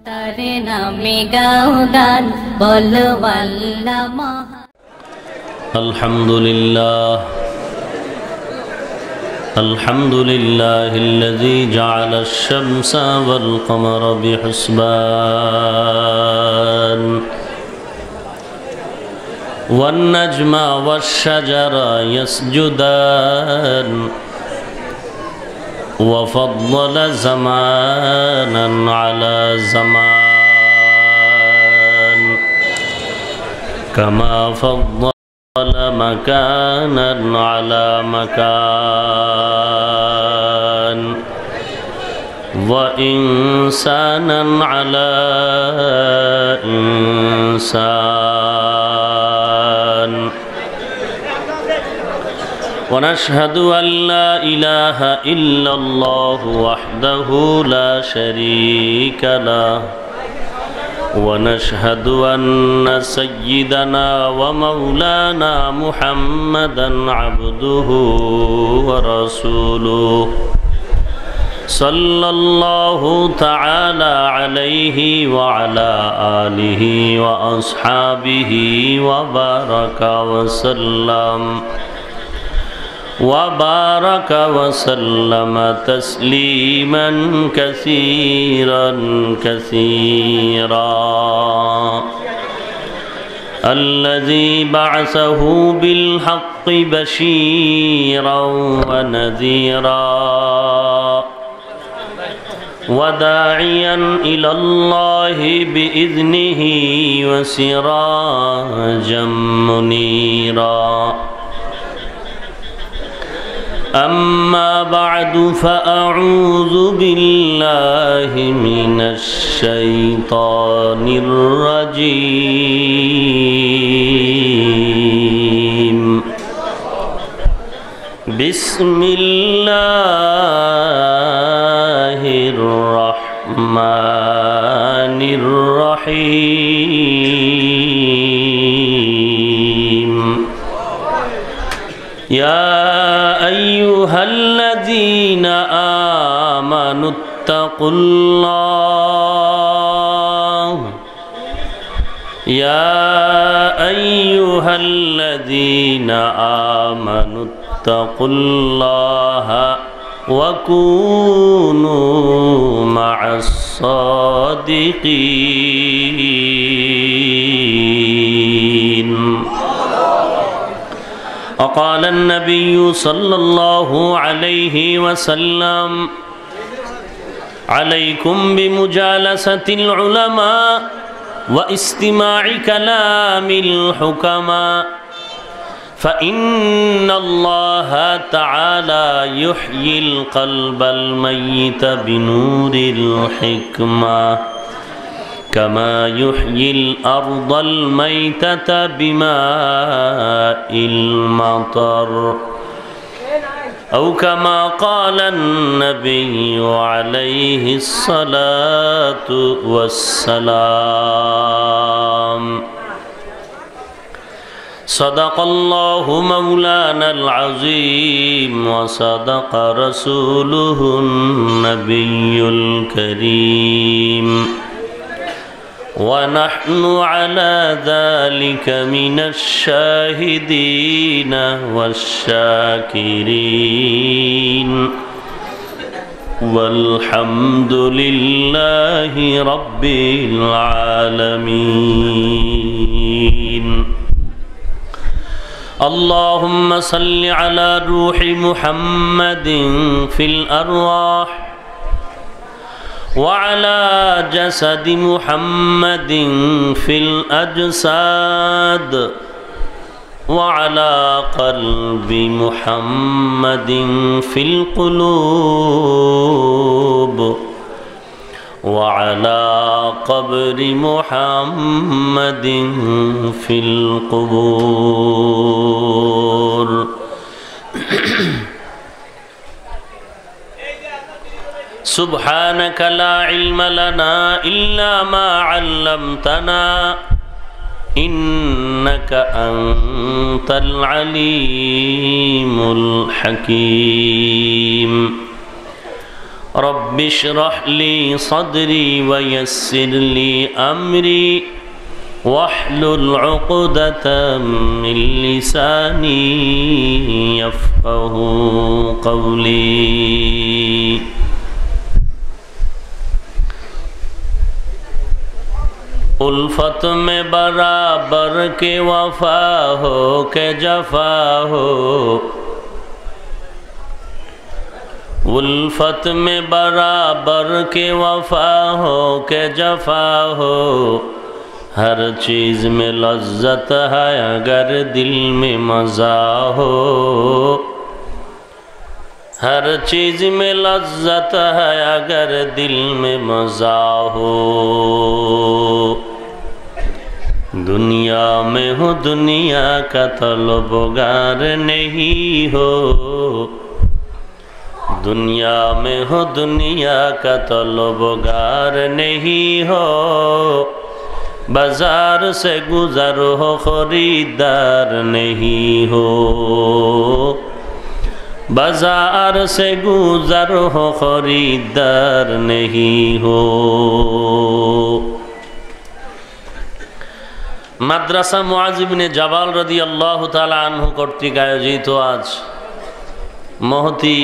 তারে নামে গাও গান বলো আল্লাহ মহান। আলহামদুলিল্লাহ আলহামদুলিল্লাহিল্লাযী জা'আলা আশ-শামসা ওয়াল কমারা বিহুসবান ওয়ান নাজমা ওয়াশ-শাজারা ইয়াসজুদান وفضل زمانا على زمان كما فضل مكانا على مكان وإنسانا على إنسان ونشهد أن لا إله إلا الله وحده لا شريك له ونشهد أن سيدنا ومولانا محمدا عبده ورسوله صلى الله تعالى عليه وعلى آله وأصحابه وبارك وسلم تسليما كثيرا كثيرا الذي بعثه بالحق بشيرا ونذيرا وداعيا إلى الله بإذنه وسراجا منيرا أما بعد فأعوذ بالله من الشيطان الرجيم بسم الله الرحمن الرحيم يا أيها الذين آمنوا اتقوا الله يا أيها الذين آمنوا اتقوا الله وكونوا مع الصادقين وقال النبي صلى الله عليه وسلم عليكم بمجالسة العلماء واستماع كلام الحكماء فإن الله تعالى يحيي القلب الميت بنور الحكمة كما يحيي الأرض الميتة بماء المطر أو كما قال النبي عليه الصلاة والسلام صدق الله مولانا العظيم وصدق رسوله النبي الكريم ونحن على ذلك من الشاهدين والشاكرين والحمد لله رب العالمين اللهم صل على روح محمد في الأرواح وعلى جسد محمد في الأجساد وعلى قلب محمد في القلوب وعلى قبر محمد في القبور سبحانك لا علم لنا إلا ما علمتنا إنك أنت العليم الحكيم رب اشرح لي صدري ويسر لي أمري واحلل عقدة من لساني يفقه قولي उल्फत में बराबर के वफा हो के जफा हो उल्फत में बराबर के वफा हो के जफा हो हर चीज़ में लज्जत है अगर दिल में मज़ा हो हर चीज़ में लज्जत है अगर दिल में मज़ा हो दुनिया में हो दुनिया का तलबगार नहीं हो दुनिया में हो दुनिया का तलबगार नहीं हो बाजार से गुजर हो खरीदार नहीं हो बाजार से गुजर हो खरीदार नहीं हो মাদ্রাসা মুআজ ইবনে জাবাল রাদিয়াল্লাহু তাআলা আনহু কর্তৃক আয়োজিত আজ মহতি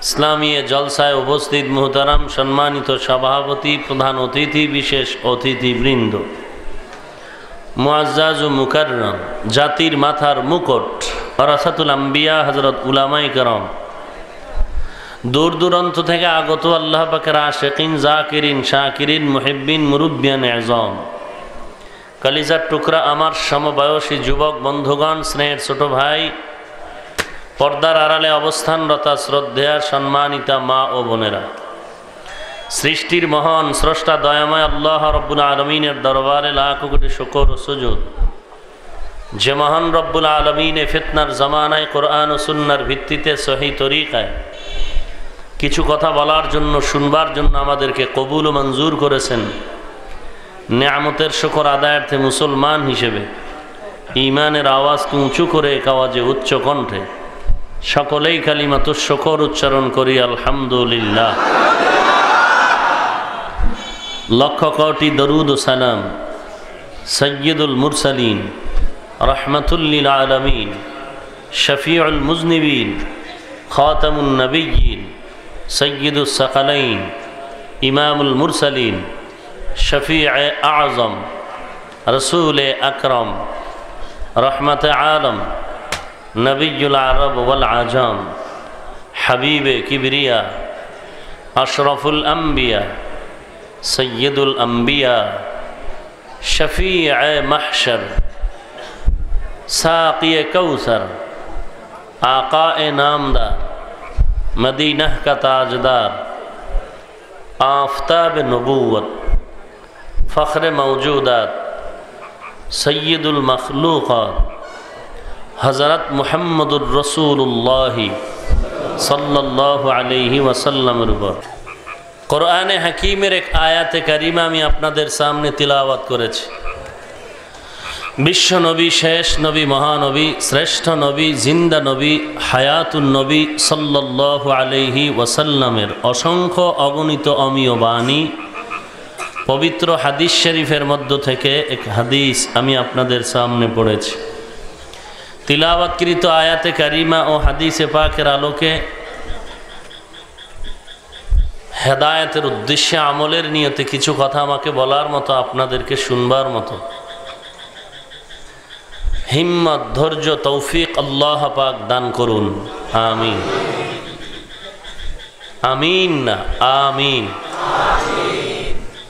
ইসলামী জলসায় উপস্থিত মুহতারাম সম্মানিত সভাপতি প্রধান অতিথি বিশেষ অতিথিবৃন্দ মুআজ্জাজ ও মুকাররম জাতির মাথার মুকুট ওরাসাতুল আম্বিয়া হযরত উলামায়ে কেরাম দূর দূরান্ত থেকে আগত আল্লাহ পাকের আশিকিন জাকিরিন শাকিরিন মুহিব্বিন মুরব্বিয়ান আযম कलिजार टुकरा आमार समबयसी युवक बंधुगण स्नेहर छोटो भाई पर्दार आड़ाले अवस्थानरता श्रद्धेया सम्मानिता मा ओ बोनेरा सृष्टिर महान स्रष्टा दयामय अल्लाह रब्बुल आलमीनेर दरबारे लाखो कोटी शुकर ओ सुजूद जे महान रब्बुल आलमीने फितनार जमानाय कुरआन ओ सुन्नार भित्तिते सही तरीकाय किछु कथा बलार जन्य शुनबार जन्य आमादेरके कबुल ओ मंजूर करेছেন नेयामतेर शुकर आदायार्थे मुसलमान हिसेबे ईमानेर आवाजके उঁচু करे एक आवाजे उच्च कण्ठे सकलेई कालिमातुश शुकर उच्चारण करी आलहामदुलिल्लाह लक्ष कोटी दरूद ओ सालाम सय्यिदुल मुरसालिन रहमतुल लिल आलामीन शफीउल मुज़निबीन खातमुन नबिय्यीन सय्यिदुस सकलैन इमामुल मुरसालिन शफीअ आज़म रसूल अकरम रहमत आलम नबीयुल अरब वल आजम हबीब किबरिया अशरफुल अंबिया सय्यदुल अंबिया शफीअ महशर साक़ी कौसर आक़ाए नामदार मदीना का ताजदार आफ़ताब नबूवत फ़ख्र मौजूदात सय्यदुल मखलूक़ात हज़रत मुहम्मदुर रसूलुल्लाह सल्लल्लाहु अलैहि वसल्लम कुरआन हकीमेर एक आयाते करीमा आमी आपनादेर सामने तिलावत करेছি विश्व नबी शेष नबी महानबी श्रेष्ठ नबी जिंदा नबी हायातुन नबी सल्लल्लाहु अलैहि वसल्लमेर असंख्य अगणित अमीय बाणी पवित्र हादिस शरीफेर मध्य थेके एक हादिस आमी आपनादेर सामने पढ़ेছি तिलावतकृत आयाते करीमा और हादिसे पाकेर आलोके हेदायतेर उद्देश्ये आमलेर नियते किछु कथा आमाके बलार मतो आपनादेरके शुनबार मतो हिम्मत धैर्य तौफिक अल्लाह पाक दान करुन आमीन आमीन ना आमीन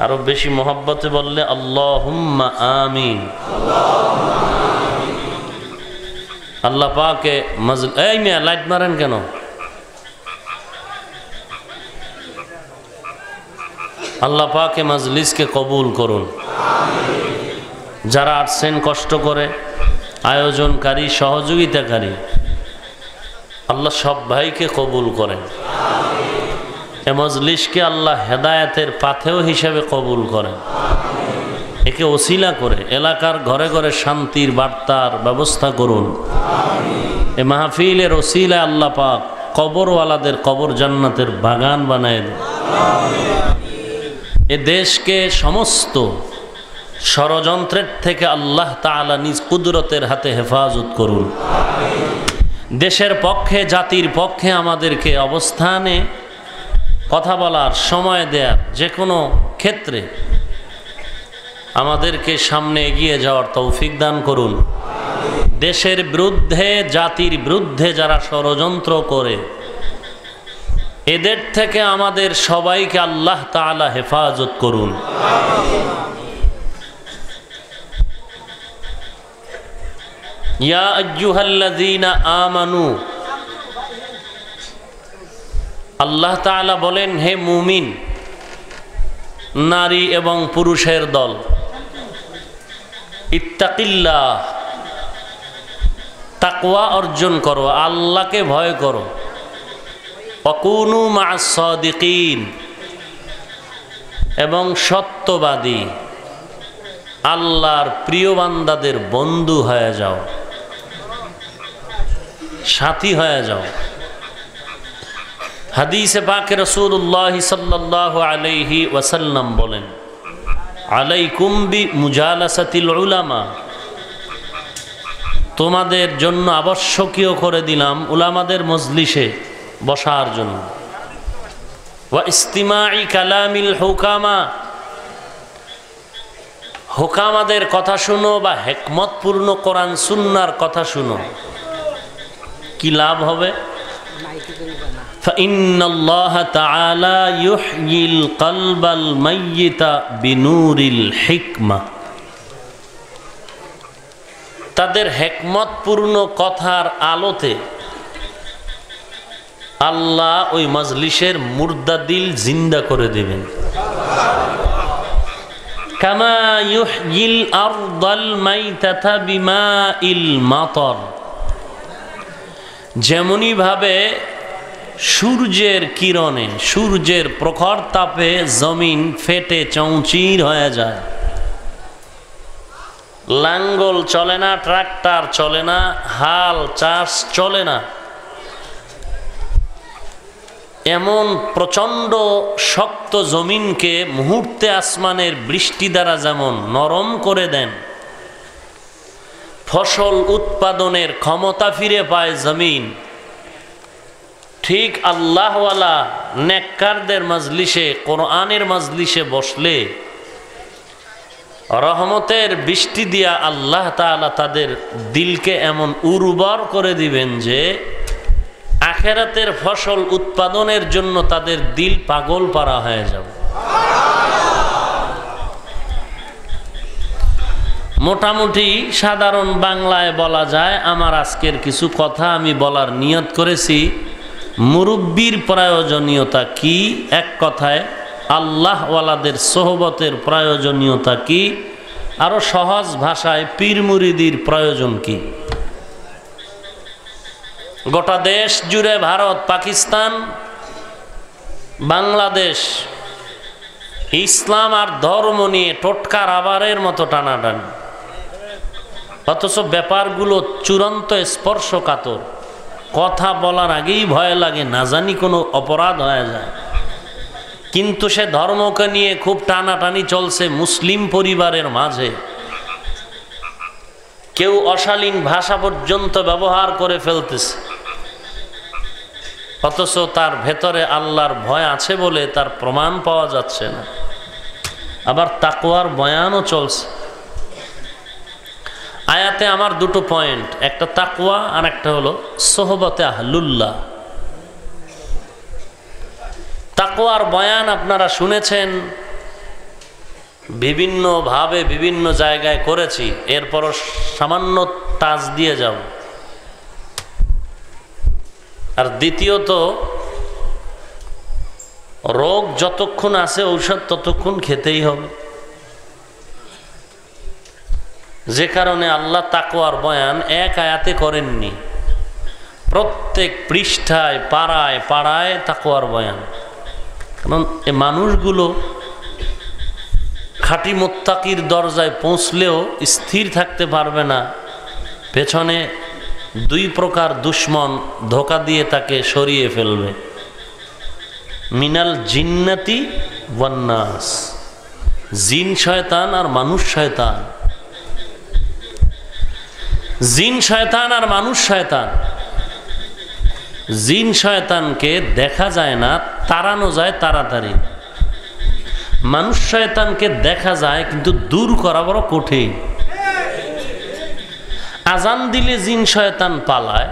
आरो बेशी मोहब्बते बोलले अल्लाहुम्मा आमीन अल्लाह पाके मजल ए मिया लाइट मारेन केन अल्लाह पाके मजलिस के कबूल करुन যারা আসছেন কষ্ট করে আয়োজনকারী সহযোগিতাকারী আল্লাহ সব ভাইকে কবুল করেন এ মজলিসকে আল্লাহ হেদায়েতের পাথেয় হিসেবে কবুল করেন একে ওসিলা করে এলাকার ঘরে ঘরে শান্তির বার্তার ব্যবস্থা করুন এ মাহফিলের ওসিলায় আল্লাহ পাক কবরওয়ালাদের কবর জান্নাতের বাগান বানায় দেন। এ দেশকে সমস্ত ষড়যন্ত্রের থেকে আল্লাহ তাআলা নিজ কুদরতের হাতে হেফাজত করুন। দেশের পক্ষে, জাতির পক্ষে আমাদেরকে অবস্থানে কথা বলার, সময় দেয়ার, যে কোনো ক্ষেত্রে আমাদেরকে সামনে এগিয়ে যাওয়ার তৌফিক দান করুন। দেশের বিরুদ্ধে, জাতির বিরুদ্ধে যারা ষড়যন্ত্র করে, এদের থেকে আমাদের সবাইকে আল্লাহ তাআলা হেফাজত করুন। ইয়া আইয়ুহাল্লাযীনা আমানু, আল্লাহ তাআলা বলেন, হে মুমিন নারী এবং পুরুষের দল, ইত্তাকিল্লাহ, তাকওয়া অর্জন করো, আল্লাহকে ভয় করো। ওয়াকুনু মা'আস সাদিকিন, এবং সত্যবাদী, আল্লাহর প্রিয় বান্দাদের বন্ধু হয়ে যাও, সাথী হয়ে যাও। হাদিসে পাকে রাসূলুল্লাহ সাল্লাল্লাহু আলাইহি ওয়াসাল্লাম বলেন, আলাইকুম বি মুজালাসাতিল উলামা, তোমাদের জন্য আবশ্যকীয় করে দিলাম উলামাদের মজলিসে বসার জন্য। ওয়া ইস্তিমাই কালামিল হুকামা, হুকামাদের কথা শুনো বা হিকমতপূর্ণ কোরআন সুন্নাহর কথা শুনো। কি লাভ হবে? ফাইন্নাল্লাহ তাআলা ইউহয়িল কলবাল মাইয়িতা বিনুরিল হিকমা, তাদের হিকমতপূর্ণ কথার আলোতে আল্লাহ ওই মজলিসের মুর্দা দিল জিন্দা করে দিবেন। কামা ইউহয়িল আরদাল মাইতাতা বিমাইল মাতর, যেমনি ভাবে সূর্যের কিরণে, সূর্যের প্রখর তাপে জমিন ফেটে চৌচির হয়ে যায়, লাঙ্গল চলে না, ট্রাক্টর চলে না, হাল চাষ চলে না, এমন প্রচণ্ড শক্ত জমিনকে মুহূর্তে আসমানের বৃষ্টি দ্বারা যেমন নরম করে দেন, ফসল উৎপাদনের ক্ষমতা ফিরে পায় জমিন, ঠিক আল্লাহওয়ালা নেককারদের মজলিসে, কোরআনের মজলিসে বসলে রহমতের বৃষ্টি দিয়া আল্লাহ তাআলা তাদের দিলকে এমন উর্বর করে দিবেন যে আখিরাতের ফসল উৎপাদনের জন্য তাদের দিল পাগল পারা হয়ে যাবে। মোটামুটি সাধারণ বাংলায় বলা যায়, আমার আজকের কিছু কথা আমি বলার নিয়ত করেছি। মুরব্বির প্রয়োজনীয়তা কি, এক কথায় আল্লাহওয়ালাদের সোহবতের প্রয়োজনীয়তা কি, আরো সহজ ভাষায় পীর মুরিদির প্রয়োজন কি। গোটা দেশ জুড়ে ভারত, পাকিস্তান, বাংলাদেশ ইসলাম আর ধর্ম নিয়ে টোটকার আবারের মতো টানাটানি, অথচ ব্যাপারগুলো চূড়ান্ত স্পর্শকাতর। কথা বলার আগেই ভয় লাগে, না জানি কোনো অপরাধ হয়ে যায়। কিন্তু সে ধর্মকে নিয়ে খুব টানাটানি চলছে মুসলিম পরিবারের মাঝে। কেউ অশালীন ভাষা পর্যন্ত ব্যবহার করে ফেলতেছে, অথচ তার ভেতরে আল্লাহর ভয় আছে বলে তার প্রমাণ পাওয়া যাচ্ছে না। আবার তাকওয়ার বয়ানও চলছে। আয়াতে আমার দুটো পয়েন্ট, একটা তাকওয়া আর একটা হলো সোহবতে আহলুল্লাহ। তাকওয়ার বয়ান আপনারা শুনেছেন, বিভিন্নভাবে বিভিন্ন জায়গায় করেছি, এরপরও সামান্য টাচ দিয়ে যাব। আর দ্বিতীয়ত, রোগ যতক্ষণ আছে ঔষধ ততক্ষণ খেতেই হবে, যে কারণে আল্লাহ তাকওয়ার বয়ান এক আয়াতে করেননি, প্রত্যেক পৃষ্ঠায়, পাড়ায় পাড়ায় তাকওয়ার বয়ান। কারণ এই মানুষগুলো খাঁটি মুত্তাকির দরজায় পৌঁছলেও স্থির থাকতে পারবে না, পেছনে দুই প্রকার দুশ্মন ধোঁকা দিয়ে তাকে সরিয়ে ফেলবে। মিনাল জিন্নাতি ওয়ান নাস, জিন শয়তান আর মানুষ শয়তান। জিন শয়তান আর মানুষ শয়তান। জিন শয়তানকে দেখা যায় না, তাড়ানো যায় তাড়াতাড়ি। মানুষ শয়তানকে দেখা যায় কিন্তু দূর করা বড় কঠিন। আজান দিলে জিন শয়তান পালায়,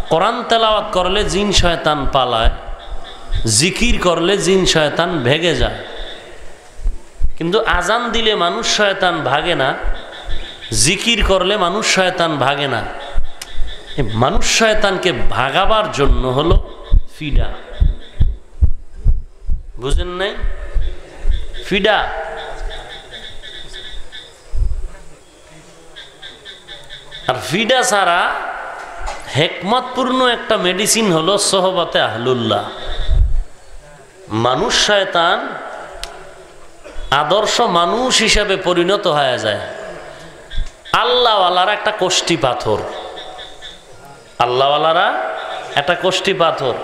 কোরআন তেলাওয়াত করলে জিন শয়তান পালায়, জিকির করলে জিন শয়তান ভেগে যায়। কিন্তু আজান দিলে মানুষ শয়তান ভাগে না, জিকির করলে মানুষ শয়তান ভাগে না। মানুষ শয়তানকে ভাগাবার জন্য হলো ফিডা। বুঝেন নাই? ফিডা। আর ফিডা ছাড়া হেকমতপূর্ণ একটা মেডিসিন হলো সোহবতে আহলুল্লাহ। মানুষ শয়তান আদর্শ মানুষ হিসাবে পরিণত হয়ে যায়। আল্লাহওয়ালারা একটা কোষ্ঠী পাথর, আল্লাহওয়ালারা একটা কোষ্ঠী পাথর।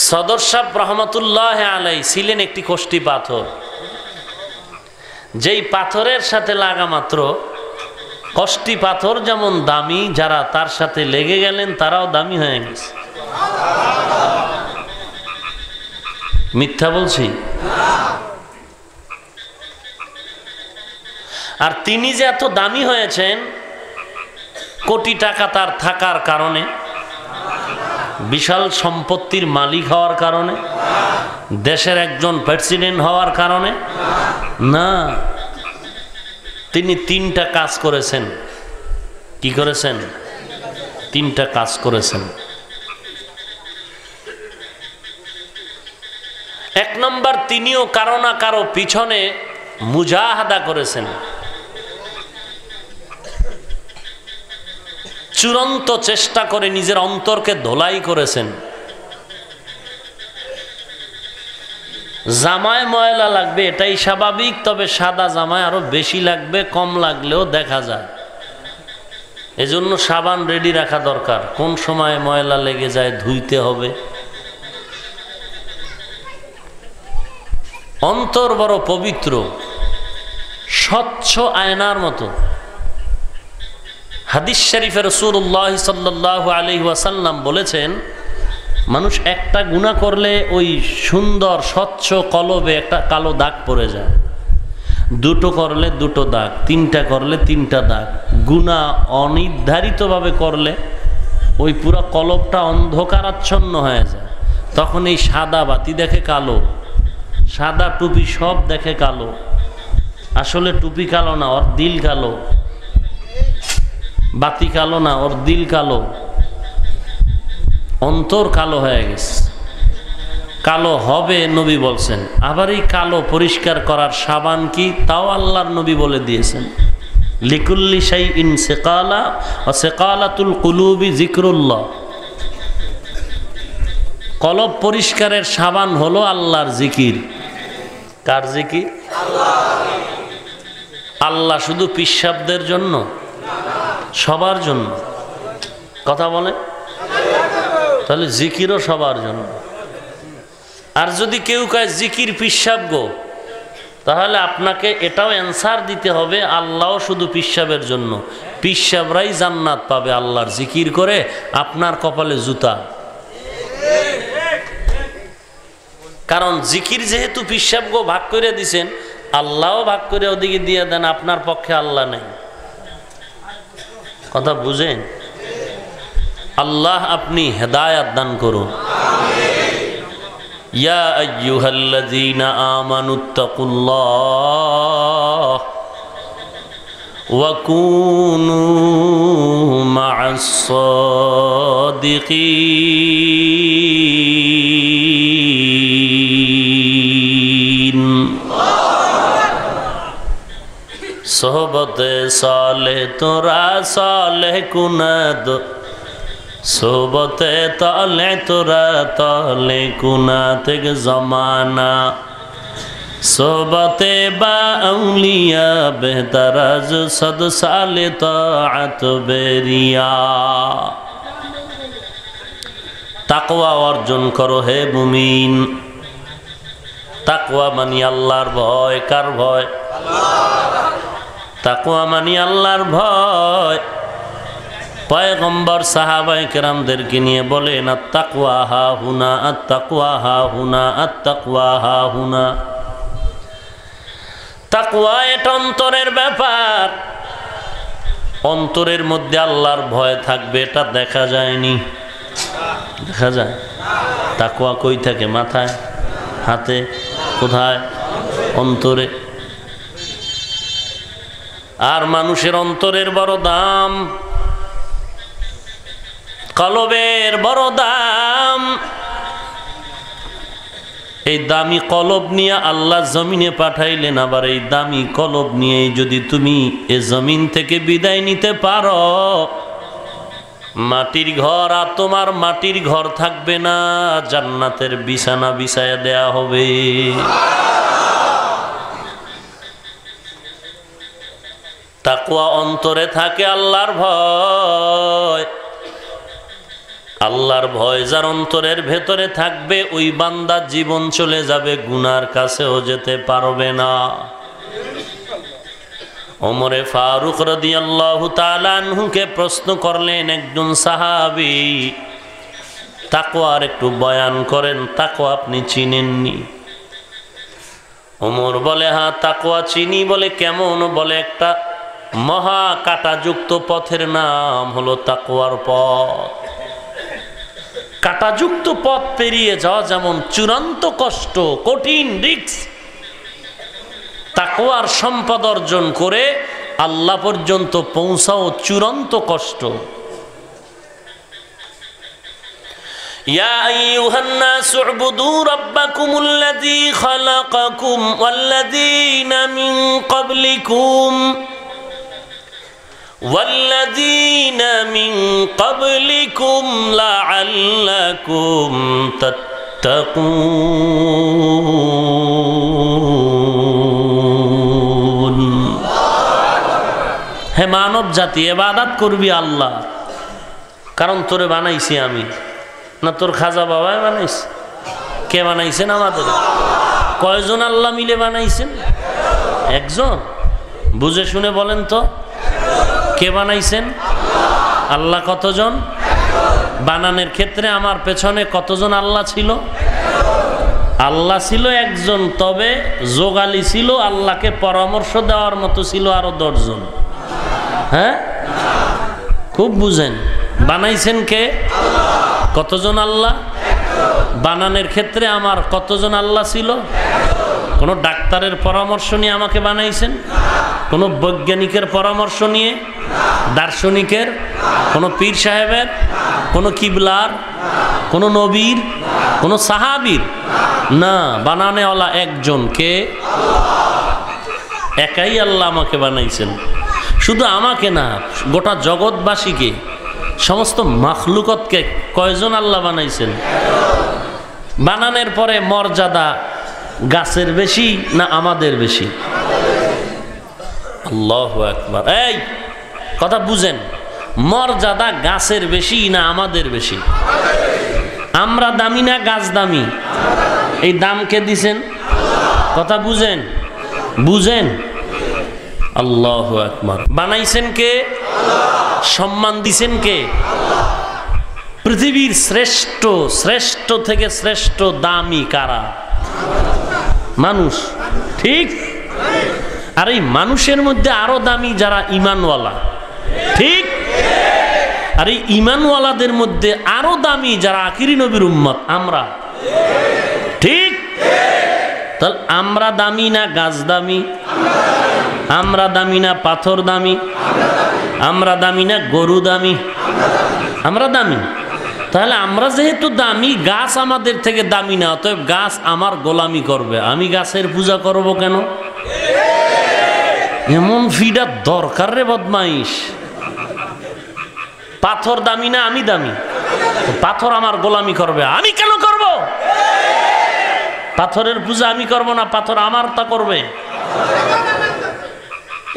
সদর সাহেব রহমতুল্লাহ আলাই ছিলেন একটি কোষ্ঠী পাথর, যেই পাথরের সাথে লাগা মাত্র কোষ্ঠী পাথর যেমন দামি, যারা তার সাথে লেগে গেলেন তারাও দামি হয়ে গেছে। মিথ্যা বলছি? আর তিনি যে এত দামি হয়েছেন কোটি টাকা তার থাকার কারণে, বিশাল সম্পত্তির মালিক হওয়ার কারণে, দেশের একজন প্রেসিডেন্ট হওয়ার কারণে না। তিনি তিনটা কাজ করেছেন। কি করেছেন? তিনটা কাজ করেছেন। এক নম্বর, তিনিও কারো না কারো পিছনে মুজাহাদা করেছেন, চূড়ান্ত চেষ্টা করে নিজের অন্তরকে ধোলাই করেছেন। জামায় ময়লা লাগবে এটাই স্বাভাবিক, তবে সাদা জামায় আরো বেশি লাগবে, কম লাগলেও দেখা যায়। এজন্য সাবান রেডি রাখা দরকার, কোন সময় ময়লা লেগে যায় ধুইতে হবে। অন্তর বড় পবিত্র, স্বচ্ছ আয়নার মতো। হাদিস শরীফে রাসূলুল্লাহ সাল্লাল্লাহু আলাইহি ওয়াসাল্লাম বলেছেন, মানুষ একটা গুনাহ করলে ওই সুন্দর স্বচ্ছ কলবে একটা কালো দাগ পড়ে যায়, দুটো করলে দুটো দাগ, তিনটা করলে তিনটা দাগ। গুনাহ অনির্ধারিতভাবে করলে ওই পুরো কলবটা অন্ধকারাচ্ছন্ন হয়ে যায়। তখন এই সাদা বাতি দেখে কালো, সাদা টুপি সব দেখে কালো। আসলে টুপি কালো না, ওর দিল কালো। বাতি কালো না, ওর দিল কালো। অন্তর কালো হয়ে গেছে। কালো হবে নবী বলছেন। আবার এই কালো পরিষ্কার করার সাবান কি, তাও আল্লাহর নবী বলে দিয়েছেন, লিকুল্লি শাইইন সিকালা ওয়া সিকালাতুল কুলুবি যিকরুল্লাহ। কলব পরিষ্কারের সাবান হলো আল্লাহর জিকির। কার জিকির? আল্লাহ শুধু পিশাবদের জন্য? সবার জন্য। কথা বলে? তাহলে জিকিরও সবার জন্য। আর যদি কেউ কয় জিকির পিশাব গো, তাহলে আপনাকে এটাও অ্যান্সার দিতে হবে, আল্লাহও শুধু পিশাবের জন্য। পিশাবরাই জান্নাত পাবে আল্লাহর জিকির করে, আপনার কপালে জুতা। কারণ জিকির যেহেতু পিশাব গো ভাগ করে দিছেন, আল্লাহও ভাগ করে ওদিকে দিয়ে দেন, আপনার পক্ষে আল্লাহ নেই। কথা বুঝেন? আল্লাহ আপনি হেদায়াত দান করুন। ইয়া আইয়ুহাল্লাযীনা আমানুত্তাকুল্লাহ ওয়া কুনু মা'আস সাদিকিন। সোহবতে সালে তোরা সালে কুনাদ, সোহবতে তালে তোরা তালে কুনা থেকে জমানা। सोहबते बा औलिया बेहतर अज 100 साल ताअत बेरिया। ताकवा अर्जन करो हे मुमिन। ताकवा मानी आल्लाहर भय। कार भय? ताकवा मानी आल्लाहर भय। पैगम्बर साहाबाए केरामदेरके निये बोलेन अत्ताकवा हा हुना, अत्ताकवा हा हुना, अत्ताकवा हा हुना। ताकवा एटा अंतरेर ब्यापार। अंतरेर मध्य आल्लाहर भय थाकबे एटा देखा जायनि। देखा যায়? তাকওয়া কই থাকে? মাথায়, হাতে, কোথায়? অন্তরে। আর মানুষের অন্তরের বড় দাম, কলবের বড় দাম। এই দামি কলব নিয়ে আল্লাহ জমিনে পাঠাইলেন, আবার এই দামি কলব নিয়ে যদি তুমি এই জমিন থেকে বিদায় নিতে পারো, মাটির ঘর আর তোমার মাটির ঘর থাকবে না, জান্নাতের বিছানা বিছায়া দেয়া হবে। তাকওয়া অন্তরে থাকে আল্লাহর ভয়। আল্লাহর ভয় যার অন্তরের ভেতরে থাকবে, ওই বান্দা জীবন চলে যাবে গুনার কাছেও যেতে পারবে না। ওমরে ফারুক রাদিয়াল্লাহু তাআলা আনহুকে প্রশ্ন করলেন একজন সাহাবী, তাকওয়ার একটু বয়ান করেন, তাকওয়া আপনি চিনেননি? ওমর বলে, হ্যাঁ তাকওয়া চিনি। বলে কেমন? বলে একটা মহা কাঁটাযুক্ত পথের নাম হলো তাকওয়ার পথ। কাঁটাযুক্ত পথ পেরিয়ে যাওয়া যেমন চূড়ান্ত কষ্ট, কঠিন, রিস্ক, তাকওয়ার সম্পদ অর্জন করে আল্লাহ পর্যন্ত পৌঁছাও চূড়ান্ত কষ্ট। ইয়া আইয়ুহান নাসু উবুদু রাব্বাকুমুল্লাযী খালাকাকুম ওয়াল্লাযীনা মিন ক্বাবলিকুম লাআল্লাকুম তাত্তাকুন। হে মানব জাতি, ইবাদত করবি আল্লাহ, কারণ তোরে বানাইছি আমি, না তোর খাজা বাবাই বানাইছে? কে বানাইছেন? আমাদের। কয়জন আল্লাহ মিলে বানাইছেন? একজন। বুঝে শুনে বলেন তো, কে বানাইছেন? আল্লাহ। কতজন? বানানোর ক্ষেত্রে আমার পেছনে কতজন আল্লাহ ছিল? আল্লাহ ছিল একজন, তবে যোগালি ছিল, আল্লাহকে পরামর্শ দেওয়ার মতো ছিল আরো 10 জন। হ্যাঁ, খুব বুঝেন। বানাইছেন কে? কতজন আল্লাহ? বানানোর ক্ষেত্রে আমার কতজন আল্লাহ ছিল? কোন ডাক্তারের পরামর্শ নিয়ে আমাকে বানাইছেন? কোন বৈজ্ঞানিকের পরামর্শ নিয়ে? দার্শনিকের? কোন পীর সাহেবের? কোন কিবলার? কোন নবীর? কোন সাহাবীর? না, বানানেওয়ালা একজন। কে? একাই আল্লাহ আমাকে বানাইছেন। শুধু আমাকে না, গোটা জগৎবাসীকে, সমস্ত মাখলুকতকে কয়জন আল্লাহ বানাইছেন? বানানোর পরে মর্যাদা গাছের বেশি না আমাদের বেশি? আল্লাহু আকবার। এই কথা বুঝেন, মর্যাদা গাছের বেশি না আমাদের বেশি? আমরা দামি না গাছ দামি? এই দাম কে দিছেন? কথা বুঝেন, বুঝেন। আল্লাহু আকবার। বানাইছেন কে? সম্মান দিছেন কে? পৃথিবীর শ্রেষ্ঠ, শ্রেষ্ঠ থেকে শ্রেষ্ঠ দামি কারা? মানুষ। ঠিক? আর এই মানুষের মধ্যে আরো দামি যারা ঈমানওয়ালা। ঠিক? আর এই ঈমানওয়ালাদের মধ্যে আরো দামি যারা আখিরি নবীর উম্মত, আমরা। ঠিক? তাহলে আমরা দামি না গাছ দামি? আমরা দামি না পাথর দামি? আমরা দামি না গরু দামি? আমরা দামি। তাহলে আমরা যেহেতু দামি, গাছ আমাদের থেকে দামি না, অতএব গাছ আমার গোলামি করবে। আমি গাছের পূজা করব কেন? এমন ফিডা দরকার রে বদমাইশ। পাথর দামি না আমি দামি? পাথর আমার গোলামি করবে, আমি কেন করব? পাথরের পূজা আমি করব না, পাথর আমার তা করবে।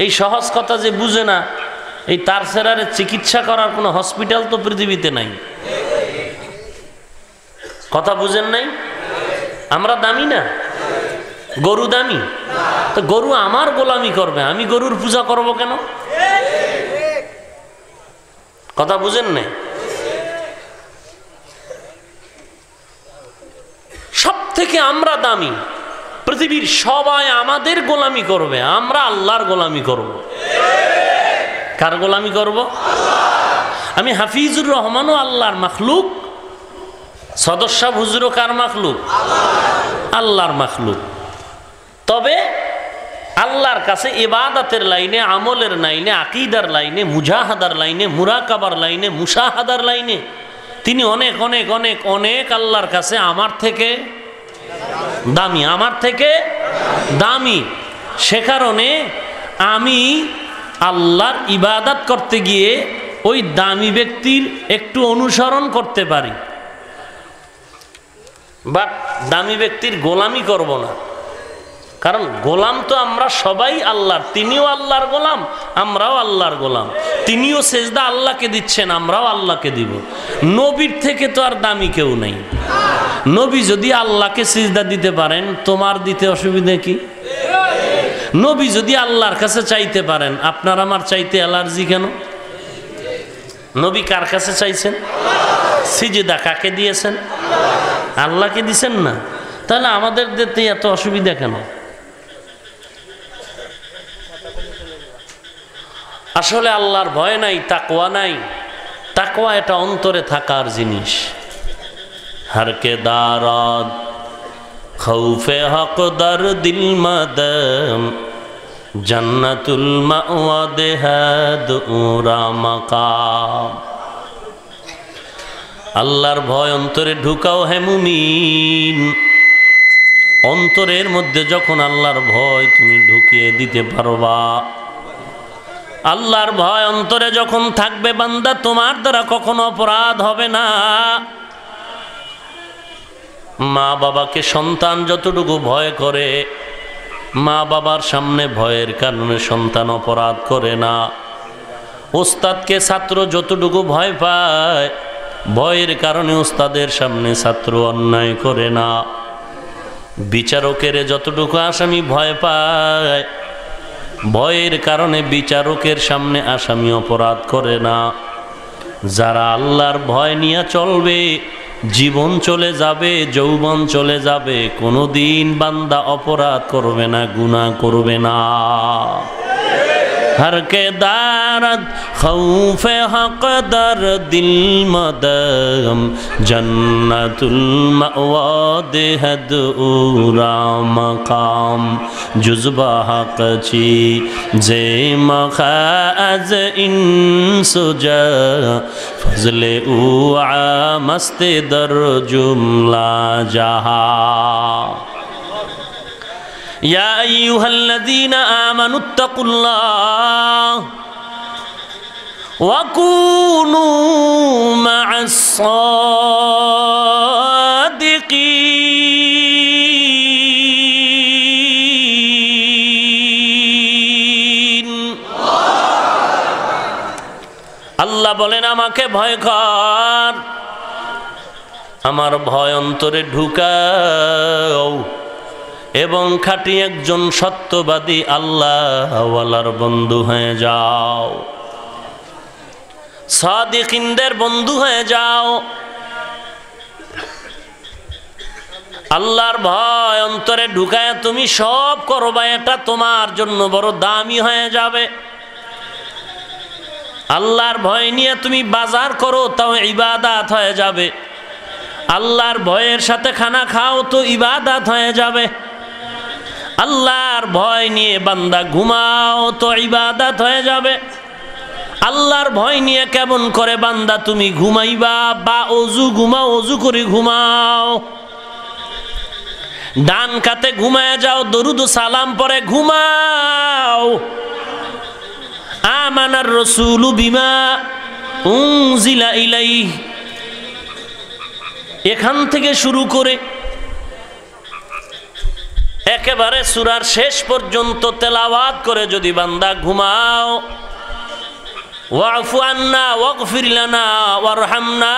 এই সহজ কথা যে বুঝে না, এই তার সেরারে চিকিৎসা করার কোনো হসপিটাল তো পৃথিবীতে নাই। কথা বুঝেন নাই? আমরা দামি না? গরু দামি? তো গরু আমার গোলামি করবে, আমি গরুর পূজা করব কেন? কথা বুঝেন নাই? সব থেকে আমরা দামি, পৃথিবীর সবাই আমাদের গোলামি করবে, আমরা আল্লাহর গোলামি করব। কার গোলামি করব? আমি হাফিজুর রহমানও আল্লাহর মাখলুক, সদস্য হুজুরও কার মাখলুক? আল্লাহর মাখলুক। তবে আল্লাহর কাছে ইবাদতের লাইনে, আমলের লাইনে, আকীদার লাইনে, মুজাহাদার লাইনে, মুরাকাবার লাইনে, মুশাহাদার লাইনে তিনি অনেক অনেক অনেক অনেক আল্লাহর কাছে আমার থেকে দামি, আমার থেকে দামি। সে কারণে আমি আল্লাহর ইবাদত করতে গিয়ে ওই দামি ব্যক্তির একটু অনুসরণ করতে পারি, বাট দামি ব্যক্তির গোলামি করব না। কারণ গোলাম তো আমরা সবাই আল্লাহর, তিনিও আল্লাহর গোলাম, আমরাও আল্লাহর গোলাম। তিনিও সেজদা আল্লাহকে দিচ্ছেন, আমরাও আল্লাহকে দিব। নবীর থেকে তো আর দামি কেউ নেই। নবী যদি আল্লাহকে সিজদা দিতে পারেন, তোমার দিতে অসুবিধা কি? নবী যদি আল্লাহর কাছে চাইতে পারেন, আপনার আমার চাইতে অ্যালার্জি কেন? নবী কার কাছে চাইছেন? সিজদা কাকে দিয়েছেন? আল্লাহকে দিছেন না? তাহলে আমাদের দিতে এত অসুবিধা কেন? আসলে আল্লাহর ভয় নাই, তাকওয়া নাই। তাকওয়া এটা অন্তরে থাকার জিনিস। হরকে দারাদ খৌফে হক দর দিল মদম জান্নাতুল মাওয়া দেহাদ উরা মাকাম। আল্লাহর ভয় অন্তরে ঢুকাও হে মুমিন। অন্তরের মধ্যে যখন আল্লাহর ভয় তুমি ঢুকিয়ে দিতে পারবা, আল্লাহর ভয় অন্তরে যখন থাকবে বান্দা, তোমার দ্বারা কখনো অপরাধ হবে না। মা বাবাকে সন্তান যতটুকু ভয় করে, মা বাবার সামনে ভয়ের কারণে সন্তান অপরাধ করে না। ওস্তাদকে ছাত্র যতটুকু ভয় পায়, ভয়ের কারণে ওস্তাদের সামনে ছাত্র অন্যায় করে না। বিচারকের যতটুকু আসামি ভয় পায়, ভয়ের কারণে বিচারকের সামনে আসামি অপরাধ করে না। যারা আল্লাহর ভয় নিয়ে চলবে, জীবন চলে যাবে, যৌবন চলে যাবে, কোনোদিন বান্দা অপরাধ করবে না, গুনাহ করবে না। हर के दारद खौफे हक दर दिल मदम जन्नतुल मअवा देहद उरा मकाम जुज़बा हक ची जे मखाज इंसुजा फजले उआ मस्ते दर जुमला जहा या अय्युहल्लज़ीना आमनु इत्तक़ुल्लाह वकूनू मअस्सादिक़ीन। আল্লাহ বলেন আমাকে ভয় কর, আমার ভয় অন্তরে ঢুকাও এবং খাঁটি একজন সত্যবাদী আল্লাহওয়ালার বন্ধু হয়ে যাও, সাদিকিনদের বন্ধু হয়ে যাও। আল্লাহর ভয় অন্তরে ঢুকায় তুমি সব করবা, এটা তোমার জন্য বড় দামি হয়ে যাবে। আল্লাহর ভয় নিয়ে তুমি বাজার করো, তাও ইবাদত হয়ে যাবে। আল্লাহর ভয়ের সাথে খানা খাও তো ইবাদত হয়ে যাবে। আল্লাহর ভয় নিয়ে বান্দা ঘুমাও তো ইবাদত হয়ে যাবে। আল্লাহর ভয় নিয়ে কেমন করে বান্দা তুমি ঘুমাইবা, বা অজু ঘুমাও, অজু করে ঘুমাও, ডান কাতে ঘুমায় যাও, দরুদ সালাম পরে ঘুমাও। আমানার রাসূলু বিমা উনজিলা ইলাইহি, এখান থেকে শুরু করে একেবারে সূরার শেষ পর্যন্ত তেলাওয়াত করে যদি বান্দা ঘুমাও, ওয়াফু আন্না ওয়াগফির লানা ওয়ারহামনা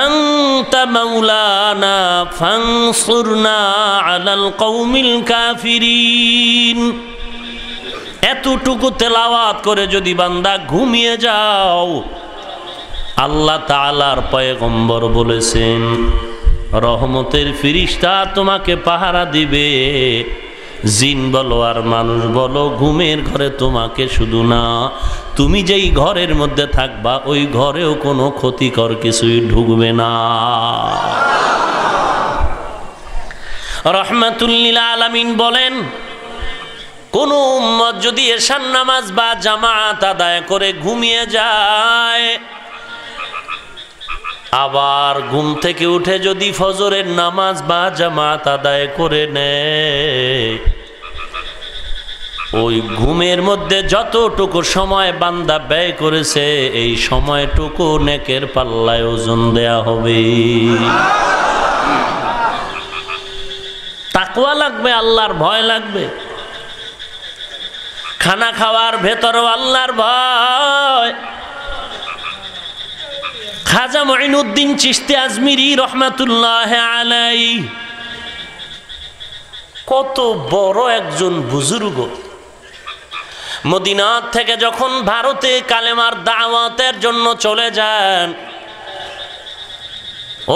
আনতা মাওলানা ফানসুরনা আলাল কওমিল কাফিরিন, এতটুকু তেলাওয়াত করে যদি বান্দা ঘুমিয়ে যাও, আল্লাহ তাআলার পয়গম্বর বলেছেন রহমতের ফেরেশতা তোমাকে পাহারা দিবে। জিন বলো আর মানুষ বলো, ঘুমের ঘরে তোমাকে শুধু না, তুমি যেই ঘরের মধ্যে থাকবা ওই ঘরেও কোনো ক্ষতিকর কিছুই ঢুকবে না। রাহমাতুল লিল আলামিন বলেন, কোন উম্মত যদি এশার নামাজ বা জামাত আদায় করে ঘুমিয়ে যায়, আবার ঘুম থেকে উঠে যদি ফজরের নামাজ বা জামাত আদায় করে নেয়, ওই ঘুমের মধ্যে যতটুকু সময় বান্দা ব্যয় করেছে এই সময়টুকু নেকের পাল্লায় ওজন দেয়া হবে। তাকওয়া লাগবে, আল্লাহর ভয় লাগবে। খানা খাওয়ার ভেতরও আল্লাহর ভয়। খাজা মুঈনুদ্দিন চিশতি আজমিরি রহমাতুল্লাহ আলাইহি কত বড় একজন বুজুর্গ। মদিনা থেকে যখন ভারতে কালেমার দাওয়াতের জন্য চলে যান,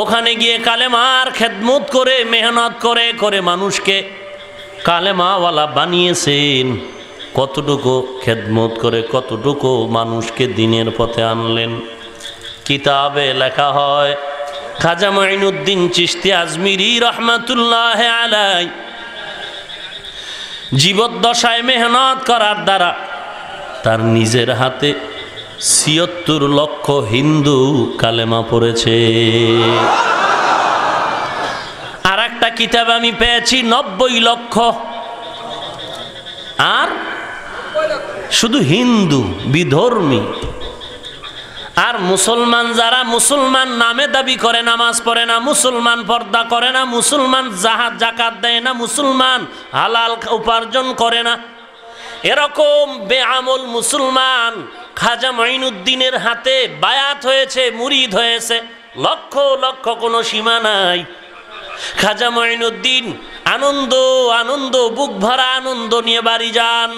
ওখানে গিয়ে কালেমার খেদমত করে মেহনত করে করে মানুষকে কালেমাওয়ালা বানিয়েছেন। কতটুকু খেদমত করে কতটুকু মানুষকে দ্বীনের পথে আনলেন। কিতাবে লেখা হয় খাজা মুঈনুদ্দিন চিশতি আজমিরি রহমাতুল্লাহ আলাইহি জীবদ্দশায় মেহনত করার দ্বারা তার নিজের হাতে ৭৬ লক্ষ হিন্দু কালেমা পড়েছে। আর একটা কিতাব আমি পেয়েছি ৯০ লক্ষ। আর শুধু হিন্দু বিধর্মী আর মুসলমান, যারা মুসলমান নামে দাবি করে নামাজ পড়ে না, মুসলমান পর্দা করে না, মুসলমান যাকাত দেয় না, মুসলমান হালাল উপার্জন করে না, এরকম বেআমল মুসলমান খাজা মুঈনুদ্দিনের হাতে বায়াত হয়েছে, মুরিদ হয়েছে, লক্ষ লক্ষ, কোনো সীমা নাই। খাজা মুঈনুদ্দিন আনন্দ আনন্দ, বুক ভরা আনন্দ নিয়ে বাড়ি যান।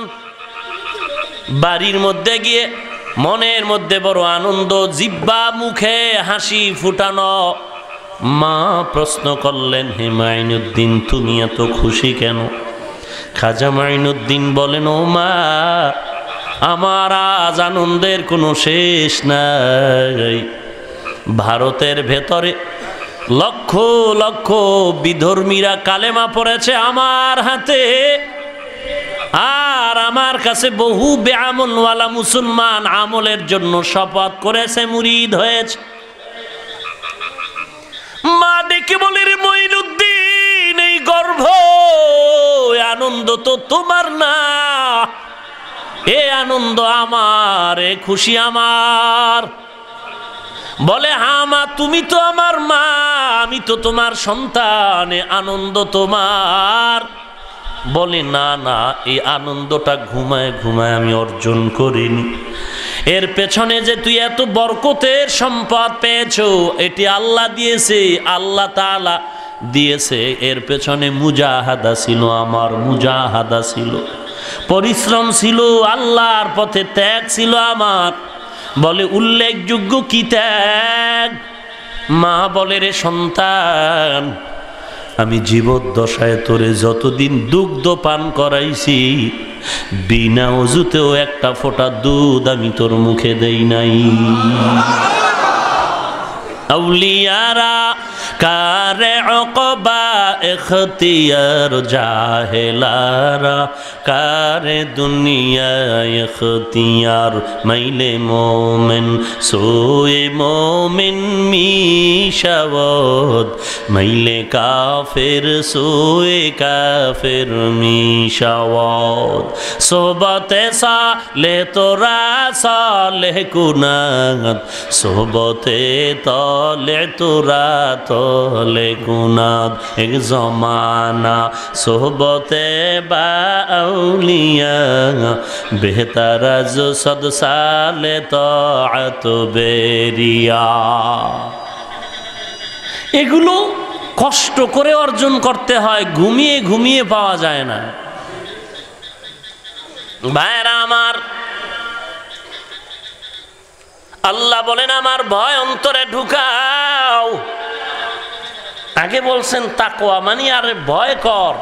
বাড়ির মধ্যে গিয়ে মনের মধ্যে বড় আনন্দ, জিহ্বা মুখে হাসি ফুটানো। মা প্রশ্ন করলেন, হে মুঈনুদ্দিন তুমি এত খুশি কেন? খাজা মুঈনুদ্দিন বলেন, ও মা, আমার আজ আনন্দের কোনো শেষ নাই। ভারতের ভেতরে লক্ষ লক্ষ বিধর্মীরা কালেমা পড়েছে আমার হাতে, আর আমার কাছে বহু বেআমলওয়ালা মুসলমান আমলের জন্য শপথ করেছে, মুরিদ হয়েছে। মা ডেকে বলে, রে মুঈনুদ্দিন, এই গর্ব আনন্দ তো তোমার না, এ আনন্দ আমার, এ খুশি আমার। বলে, হ্যাঁ মা, তুমি তো আমার মা, আমি তো তোমার সন্তান, এ আনন্দ তোমার। বলে, না না, এই আনন্দটা ঘুমায় ঘুমায় আমি অর্জন করিনি। এর পেছনে যে তুই এত বরকতের সম্পদ পেয়েছো, এটি আল্লাহ দিয়েছে, আল্লাহ তাআলা দিয়েছে। এর পেছনে মুজাহাদা ছিল, আমার মুজাহাদা ছিল, পরিশ্রম ছিল, আল্লাহর পথে ত্যাগ ছিল আমার। বলে, উল্লেখযোগ্য কি ত্যাগ? মা বলে, রে সন্তান, আমি জীবদ্দশায় তোরে যতদিন দুগ্ধ পান করাইছি, বিনা ওযুতেও একটা ফোঁটা দুধ আমি তোর মুখে দেই নাই। আউলিয়ারা কারে উকবা ইখতিয়ার, জাহেলারা কারে দুনিয়া ইখতিয়ার। মাইলে মোমেন সোয়ে মোমেন মিশাওয়াত, মাইলে কাফের সোয়ে কাফের মিশাওয়াত। সোহবতে সালে তোরা সালেহ কুনাত, সোহবতে তলে তোরা তো চলে কুনাদ এক জমানা সোহবতে বা আউলিয়া বেহতার আজ সদ সালে তাআত বেরিয়া। এগুলো কষ্ট করে অর্জন করতে হয়, ঘুমিয়ে ঘুমিয়ে পাওয়া যায় না। ভাইরা আমার, আল্লাহ বলেন আমার ভয় অন্তরে ঢুকাও। আগে বলছেন তাকওয়া মানে আরে ভয় কর,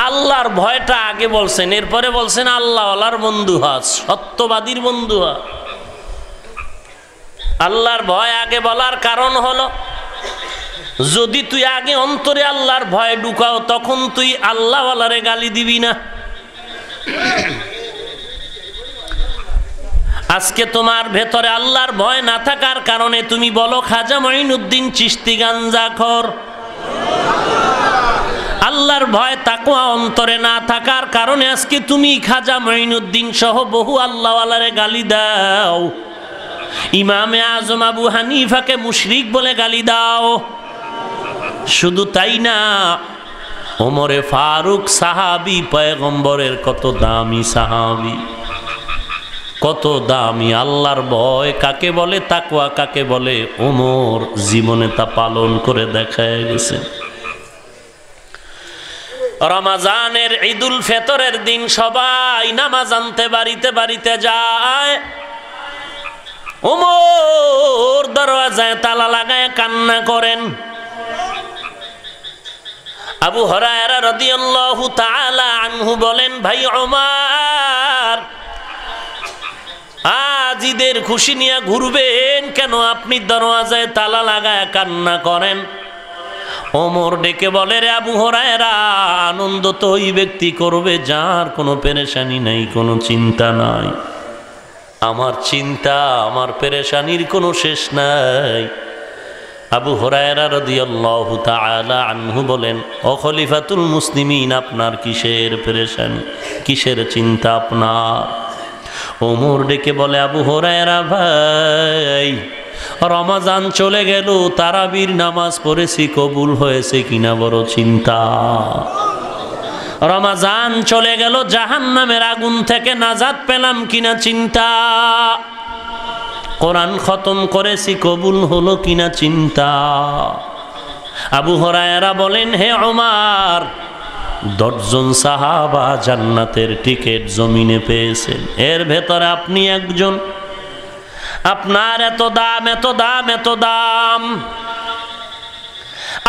আল্লাহর ভয়টা আগে বলছেন, এরপরে বলছেন আল্লাহওয়ালার বন্ধু হ, সত্যবাদীর বন্ধু হ। আল্লাহর ভয় আগে বলার কারণ হলো যদি তুই আগে অন্তরে আল্লাহর ভয় ঢুকাও তখন তুই আল্লাহওয়ালারে গালি দিবি না। আজকে তোমার ভেতরে আল্লাহর ভয় না থাকার কারণে তুমি বলো খাজা মঈনুদ্দিন চিশতি গাঞ্জাখোর। আল্লাহর ভয় তাকওয়া অন্তরে না থাকার কারণে আজকে তুমি খাজা মঈনুদ্দিন সহ বহু আল্লাহওয়ালারে গালি দাও। ইমামে আজম আবু হানিফাকে মুশরিক বলে গালি দাও। শুধু তাই না, ওমরে ফারুক সাহাবী, পয়গম্বরের কত দামি সাহাবী, কত দামি। আল্লাহর ভয় কাকে বলে, তাকওয়া কাকে বলে, ওমর জীবনে তা পালন করে দেখায় গেছে। রমজানের ঈদুল ফিতরের দিন সবাই নামাজ আনতে বাড়িতে বাড়িতে যায়, ওমর দরওয়াজায় তালা লাগায় কান্না করেন। আবু হুরায়রা রাদিয়াল্লাহু তাআলা আনহু বলেন, ভাই ওমর, আজ ঈদের খুশি নিয়ে ঘুরবেন কেন, আপনি দরওয়াজায় তালা লাগায় কান্না করেন? ওমর ডেকে বলে, রে আবু হুরায়রা, আনন্দ তো ওই ব্যক্তি করবে যার কোনো পেরেশানি নাই, কোনো চিন্তা নাই। আমার চিন্তা, আমার পেরেশানির কোনো শেষ নাই। আবু হুরায়রা রাদিয়াল্লাহু তাআলা আনহু বলেন, ও খলিফাতুল মুসলিমিন, আপনার কিসের পেরেশানি, কিসের চিন্তা আপনার? ওমর ডেকে বলে, আবু হুরায়রা ভাই, রমজান চলে গেল, তারাবির নামাজ পড়েছি, কবুল হয়েছে কিনা বড় চিন্তা। রমজান চলে গেল, জাহান্নামের আগুন থেকে নাজাত পেলাম কিনা চিন্তা। কোরআন খতম করেছি, কবুল হলো কিনা চিন্তা। আবু হুরায়রা বলেন, হে ওমর, 10 জন সাহাবা জান্নাতের টিকিট জমিনে পেয়েছেন, এর ভেতরে আপনি একজন। আপনার এত দাম, এত দাম, এত দাম।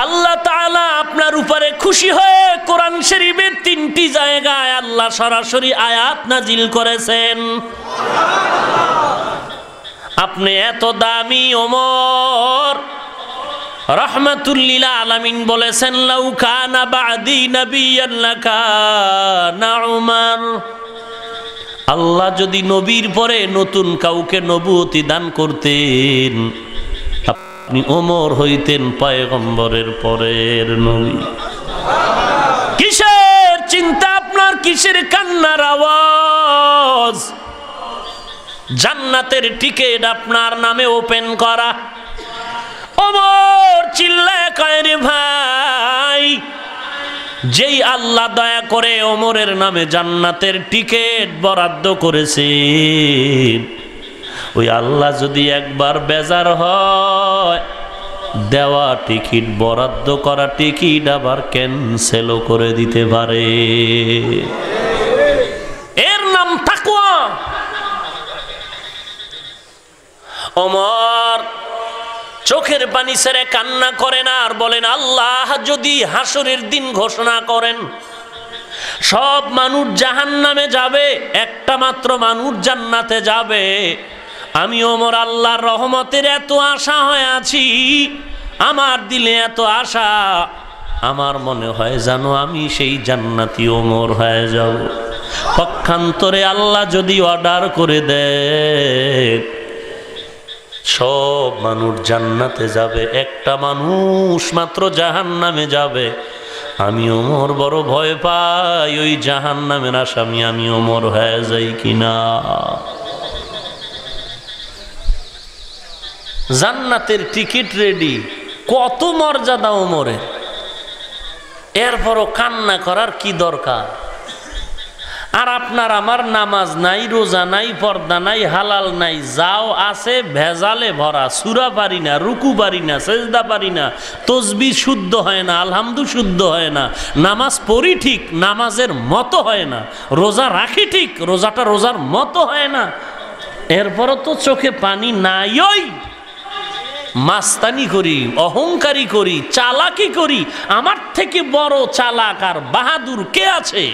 আল্লাহ তাআলা আপনার উপরে খুশি হয়ে কোরআন শরীফের 3টি জায়গায় আল্লাহ সরাসরি আয়াত নাজিল করেছেন। আপনি এত দামি ওমর। রাহমাতুল লিল আলামিন বলেছেন, লাউ কানা বাদি নাবিয়ান লাকানা উমর। আল্লাহ যদি নবীর পরে নতুন কাউকে নবুয়তি দান করতেন, আপনি ওমর হইতেন পয়গম্বরের পরের নবী। কিসের চিন্তা আপনার, কিসের কান্নার আওয়াজ? জান্নাতের টিকিট আপনার নামে ওপেন করা। ওমর চিল্লায় কয়, রে ভাই, যেই আল্লাহ দয়া করে ওমরের নামে জান্নাতের টিকিট বরাদ্দ করেছেন, ওই আল্লাহ যদি একবার বেজার হয়, দেওয়া টিকিট, বরাদ্দ করা টিকিট আবার ক্যান্সেলও করে দিতে পারে। এর নাম তাকওয়া। ওমর চোখের পানি ছেড়ে কান্না করেন আর বলেন, আল্লাহ যদি হাসরের দিন ঘোষণা করেন সব মানুষ জাহান্নামে যাবে, একটা মাত্র মানুষ জান্নাতে যাবে, আমি ওমর আল্লাহর রহমতের এত আশা হয়ে আছি, আমার দিলে এত আশা, আমার মনে হয় জানো আমি সেই জান্নাতি ওমর হয়ে যাব। পক্ষান্তরে আল্লাহ যদি অর্ডার করে দেয় সব মানুষ জান্নাতে যাবে, একটা মানুষ মাত্র জাহান্নামে যাবে, আমি ওমর বড় ভয় পাই ওই জাহান্নামের আসামি আমি ওমর হয়ে যাই কিনা। জান্নাতের টিকিট রেডি, কত মর্যাদা ওমরের, এরপরও কান্না করার কি দরকার? আর আপনার আমার নামাজ নাই, রোজা নাই, পর্দা নাই, হালাল নাই, যাও আছে ভেজালে ভরা, সূরা পারি না, রুকু পারি না, সেজদা পারি না, তসবিহ শুদ্ধ হয় না, আলহামদু শুদ্ধ হয় না, নামাজ পড়ি ঠিক, নামাজের মতো হয় না, রোজা রাখি ঠিক, রোজাটা রোজার মতো হয় না, এরপরও তো চোখে পানি নাই। ওই মাস্তানি করি, অহংকারী করি, চালাকি করি। আমার থেকে বড় চালাক আর বাহাদুর কে আছে?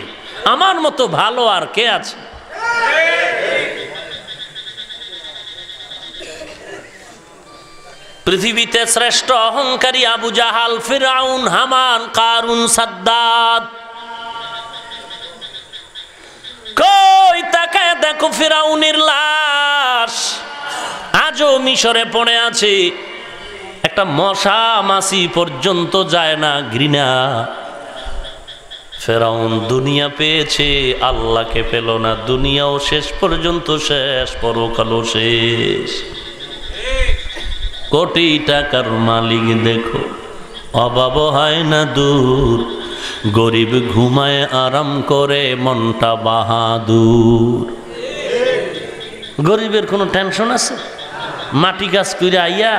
আমার মতো ভালো আর কে আছে? পৃথিবীতে শ্রেষ্ঠ অহংকারী আবু জাহাল, ফিরাউন, হামান, কারুন, সাদ্দাত। কই তাকায় দেখো ফিরাউনের লাশ আজও মিশরে পড়ে আছে। একটা মশা মাছি পর্যন্ত যায় না, ঘৃণা। ফেরাউন দুনিয়া পেয়েছে, আল্লাহকে পেল না। দুনিয়াও শেষ পর্যন্ত শেষ, পরকালও শেষ। কোটি টাকার মালিক দেখো, অভাব হয় না দূর। গরিব ঘুমায় আরাম করে, মনটা বাহাদুর। গরিবের কোনো টেনশন আছে? মাটি কাজ করে আইয়া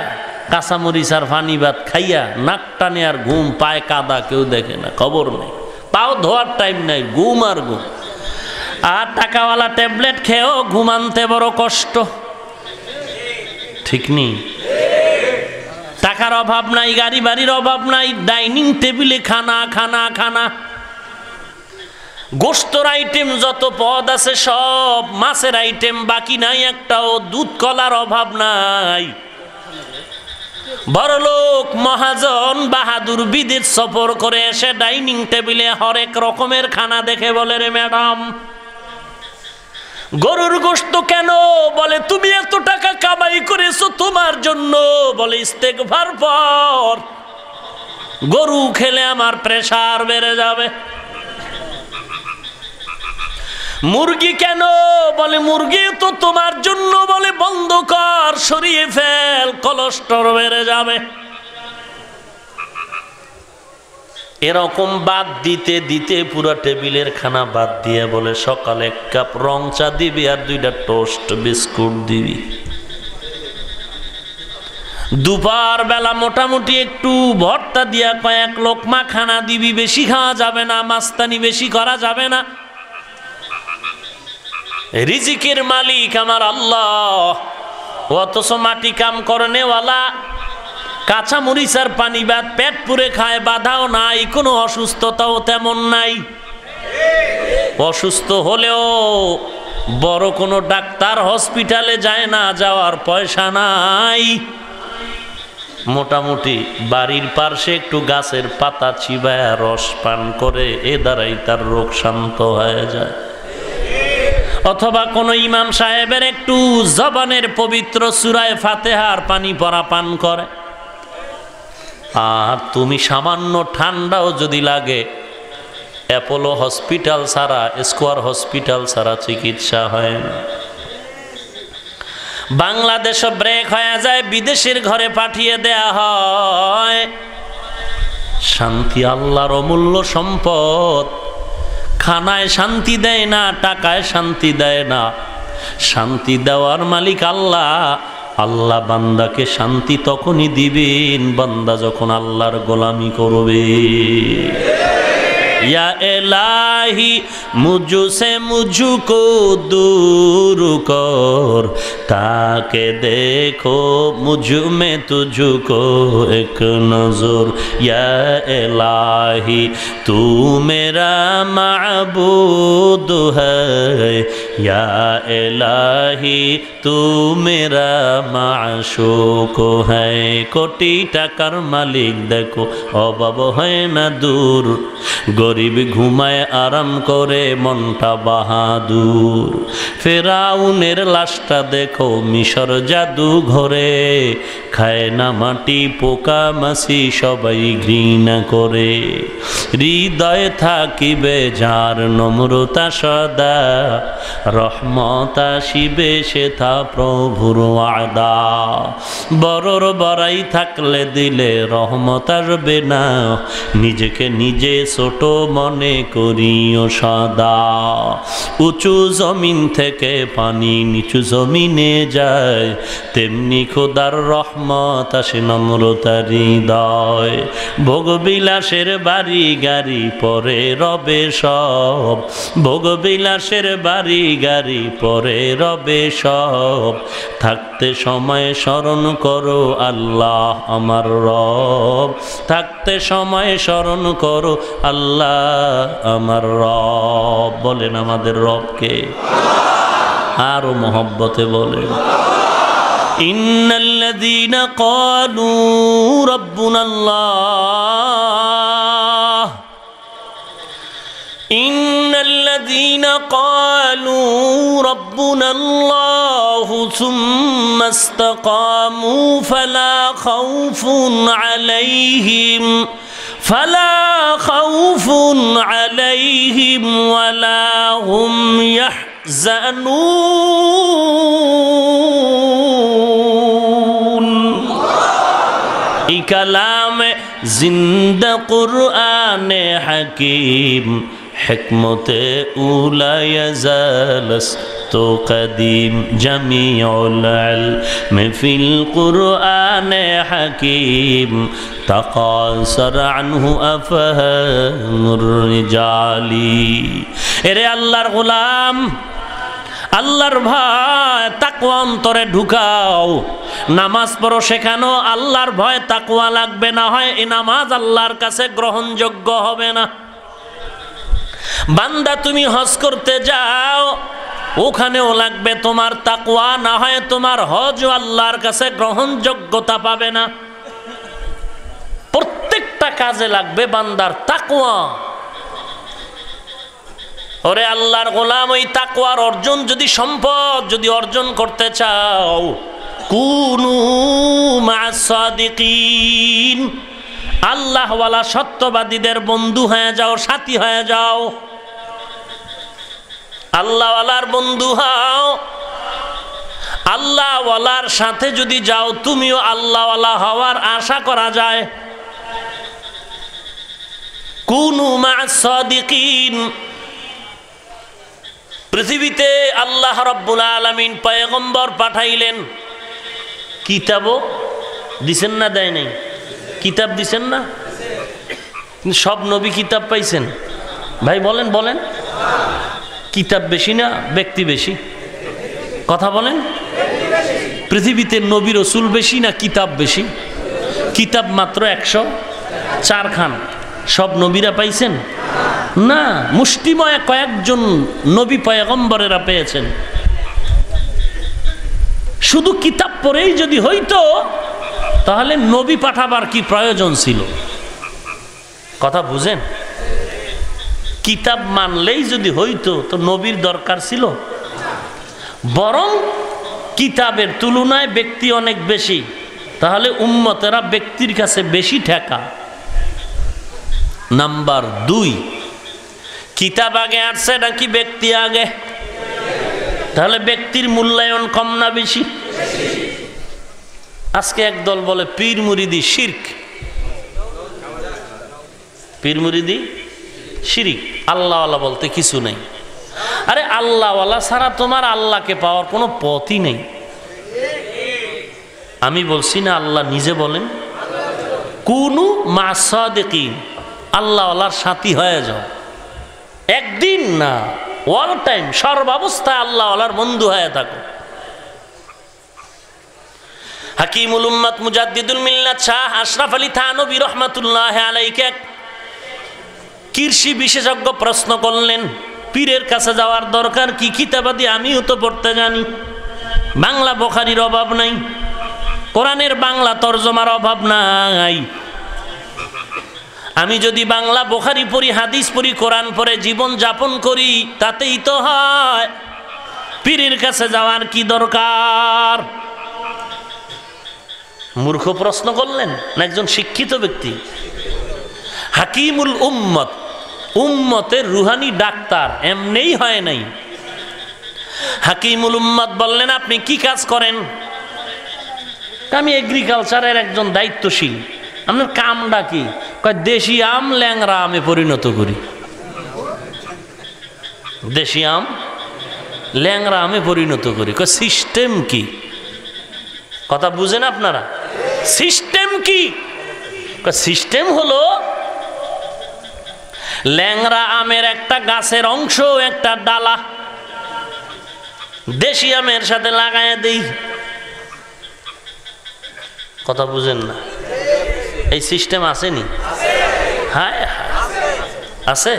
কাঁচামরিচ আর ফানি ভাত খাইয়া নাক টানে আর ঘুম, পায় কাদা, কেউ দেখে না, খবর নেই। পাও ধোয়ার টাইম নাই, ঘুম আর ঘুম। আর টাকাওয়ালা ট্যাবলেট খেয়েও ঘুমানতে বড় কষ্ট, ঠিক নেই? টাকার অভাব নাই, গাড়ি বাড়ির অভাব নাই, ডাইনিং টেবিলে খানা খানা খানা। গোশতর আইটেম যত পদ আছে সব, মাছের আইটেম বাকি নাই একটাও, দুধ কলার অভাব নাই। বড়লোক মহাজন বাহাদুর বিদেশ সফর করে এসে ডাইনিং টেবিলে হরেক রকমের খানা দেখে বলে, রে ম্যাডাম, গরুর গোশত কেন? বলে তুমি এত টাকা কামাই করেছো তোমার জন্য। বলে ইস্তেগফার পর, গরু খেলে আমার প্রেসার বেড়ে যাবে। মুরগি কেন? বলে মুরগি তো তোমার জন্য। বলে বন্ধ কর, সরিয়ে ফেল, কোলেস্টেরল বেড়ে যাবে। এরকম বাদ দিতে দিতে পুরো টেবিলের খানা বাদ দিয়ে বলে, সকালে এক কাপ রং চা দিবি আর 2টা টোস্ট বিস্কুট দিবি। দুপুর বেলা মোটামুটি একটু ভর্তা দিয়া কয়েক লোকমা খানা দিবি, বেশি খাওয়া যাবে না, মাস্তানি বেশি করা যাবে না। রিজিকের মালিক আমার আল্লাহ, অথচ মাটি কাম করনেওয়ালা কাঁচা মরিচ আর পানি ভাত পেট পুরে খায়, বাধাও নাই, কোনো অসুস্থতাও তেমন নাই। অসুস্থ হলেও বড় কোনো ডাক্তার হসপিটালে যায় না, যাওয়ার পয়সা নাই। মোটামুটি বাড়ির পার্শ্বে একটু গাছের পাতা চিবায়া রস পান করে, এ দ্বারাই তার রোগ শান্ত হয়ে যায়। অথবা কোনো ইমাম সাহেবের একটু জবানের পবিত্র সূরায়ে ফাতিহার পানি পরা পান করে। আর তুমি সামান্য ঠান্ডাও যদি লাগে, অ্যাপোলো হসপিটাল ছাড়া, স্কোয়ার হসপিটাল ছাড়া চিকিৎসা হয় না। বাংলাদেশও ব্রেক হয়ে যায়, বিদেশের ঘরে পাঠিয়ে দেয়া হয়। শান্তি আল্লাহর অমূল্য সম্পদ। খানায় শান্তি দেয় না, টাকায় শান্তি দেয় না, শান্তি দেওয়ার মালিক আল্লাহ। আল্লাহ বান্দাকে শান্তি তখনই দিবেন বান্দা যখন আল্লাহর গোলামি করবে। या इलाही मुझसे मुझको दूर कर, ताके देखो मुझ में तुझको एक नजर। या इलाही तू मेरा माबूद है, या इलाही तू मेरा माशूक है। कोटी टाकार मालिक देखो अभाव है ना दूर, गरीब घुमाए आराम करे मनटा बाहादुर। ফেরাউনের লাশটা দেখো মিশর জাদু ঘরে, খায় না মাটি পোকা মাছি সবাই ঘৃণা করে। হৃদয়ে থাকিবে যার নম্রতা সদা, রহমত আসিবে সেথা প্রভুর ওয়াদা। বড়র বড়াই থাকলে দিলে রহমত আসবে না, নিজেকে নিজে ছোট মনে করিও সদা। উঁচু জমিন থেকে পানি নিচু জমিনে যায়, তেমনি খোদার রহমত আসে নম্রতার হৃদয়। ভোগবিলাসের বাড়ি গাড়ি পরে রবে সব, ভোগবিলাসের বাড়ি গাড়ি পরে রবে সব। থাকতে সময় স্মরণ করো আল্লাহ আমার রব, থাকতে সময় স্মরণ করো আল্লাহ আমার রব। বলেন আমাদের রবকে আরো মহব্বতে বলেন। ইন্নাল্লাযীনা ক্বালু রাব্বুনাল্লাহ, ইন্নাল্লাযীনা ক্বালু রাব্বুনাল্লাহু সুম্মা ইসতাকামু ফালা খাউফুন আলাইহিম ওয়ালা হুম ইয়াহজানুন। এই কালামে জিন্দা কুরআনে হাকিম, হিকমতে উলা ইয়াজালস তো কদীম, জামিউল ইলম ফিল কুরআনে হাকিম, তাকাসার আনহু আফহামুর রিজালি। এরে আল্লাহর গোলাম, আল্লাহর ভয় তাকওয়া অন্তরে ঢুকাও। নামাজ পড়ো, সেখানেও আল্লাহর ভয় তাকওয়া লাগবে, না হয় এই নামাজ আল্লাহর কাছে গ্রহণযোগ্য হবে না। বান্দা তুমি হজ করতে যাও, ওখানেও লাগবে তোমার তাকওয়া, না হয় তোমার হজ আল্লাহর কাছে গ্রহণযোগ্যতা পাবে না। প্রত্যেকটা কাজে লাগবে বান্দার তাকওয়া। ওরে আল্লাহর গোলাম, ওই তাকওয়ার অর্জন যদি সম্পদ যদি অর্জন করতে চাও, কুনু মা'আস সাদিকিন, আল্লাহওয়ালা সত্যবাদীদের বন্ধু হয়ে যাও, সাথী হয়ে যাও। আল্লাহওয়ালার বন্ধু হও, আল্লাহওয়ালার সাথে যদি যাও তুমিও আল্লাহওয়ালা হওয়ার আশা করা যায়। কুনু মা'আস সাদিকিন। পৃথিবীতে আল্লাহ রাব্বুল আলামিন পয়গম্বর পাঠাইলেন, কিতাবও দিছেন না, দেয় নাই? কিতাব দিছেন না? সব নবী কিতাব পাইছেন? ভাই বলেন বলেন, কিতাব বেশি না ব্যক্তি বেশি? কথা বলেন। পৃথিবীতে নবী রসুল বেশি না কিতাব বেশি? কিতাব মাত্র 104 খান। সব নবীরা পাইছেন না, মুষ্টিময় কয়েকজন নবী পয়গম্বরেরা পেয়েছেন। শুধু কিতাব পড়েই যদি হইতো তাহলে নবী পাঠাবার কি প্রয়োজন ছিল? কথা বুঝেন? কিতাব মানলেই যদি হইতো তো নবীর দরকার ছিল? বরং কিতাবের তুলনায় ব্যক্তি অনেক বেশি, তাহলে উম্মতেরা ব্যক্তির কাছে বেশি ঠেকা। নাম্বার 2, কিতাব আগে আসছে নাকি ব্যক্তি আগে? তাহলে ব্যক্তির মূল্যায়ন কম না বেশি? আজকে একদল বলে পীর মুরিদি শিরক, পীর মুরিদি শিরক, আল্লাহওয়ালা বলতে কিছু নেই। আরে আল্লাহওয়ালা ছাড়া তোমার আল্লাহকে পাওয়ার কোনো পথই নেই। আমি বলছি না, আল্লাহ নিজে বলেন কুনু মা'আস সাদিকিন, আল্লাহওয়ালার সাথী হয়ে যাও। একদিন না, অল টাইম, সর্বাবস্থায় আল্লাহওয়ালার বন্ধু হয়ে থাকো। হাকিমুল উম্মাত মুজাদ্দিদুল মিল্লাত শাহ আশরাফ আলী থানভী রহমাতুল্লাহ আলাইহি কৃষি বিশেষজ্ঞ প্রশ্ন করলেন, পীরের কাছে যাওয়ার দরকার কি? কিতাবাদি আমিও তো পড়তে জানি, বাংলা বুখারীর অভাব নাই, কোরআনের বাংলা তরজমার অভাব নাই। আমি যদি বাংলা বুখারী পড়ি, হাদিস পড়ি, কোরআন পড়ে জীবন যাপন করি, তাতেই তো হয়। পীরের কাছে যাওয়ার কি দরকার? মূর্খ প্রশ্ন করলেন না একজন শিক্ষিত ব্যক্তি? হাকিমুল উম্মত, উম্মতের রুহানি ডাক্তার এমনিই হয় নাই। হাকিমুল উম্মাত বললেন, আপনি কি কাজ করেন? আমি এগ্রিকালচারের একজন দায়িত্বশীল। আপনার কামটা কি? কয় দেশি আম ল্যাংরা আমে পরিণত করি। দেশি আম ল্যাংরা আমে পরিণত করি। কয় সিস্টেম কি? কথা বুঝেন আপনারা? সিস্টেম কি? সিস্টেম হলো ল্যাংরা আমের একটা গাছের অংশ, একটা ডালা দেশি আমের সাথে লাগায় দেই। কথা বুঝেন না? এই সিস্টেম আসেনি? হ্যাঁ আছে।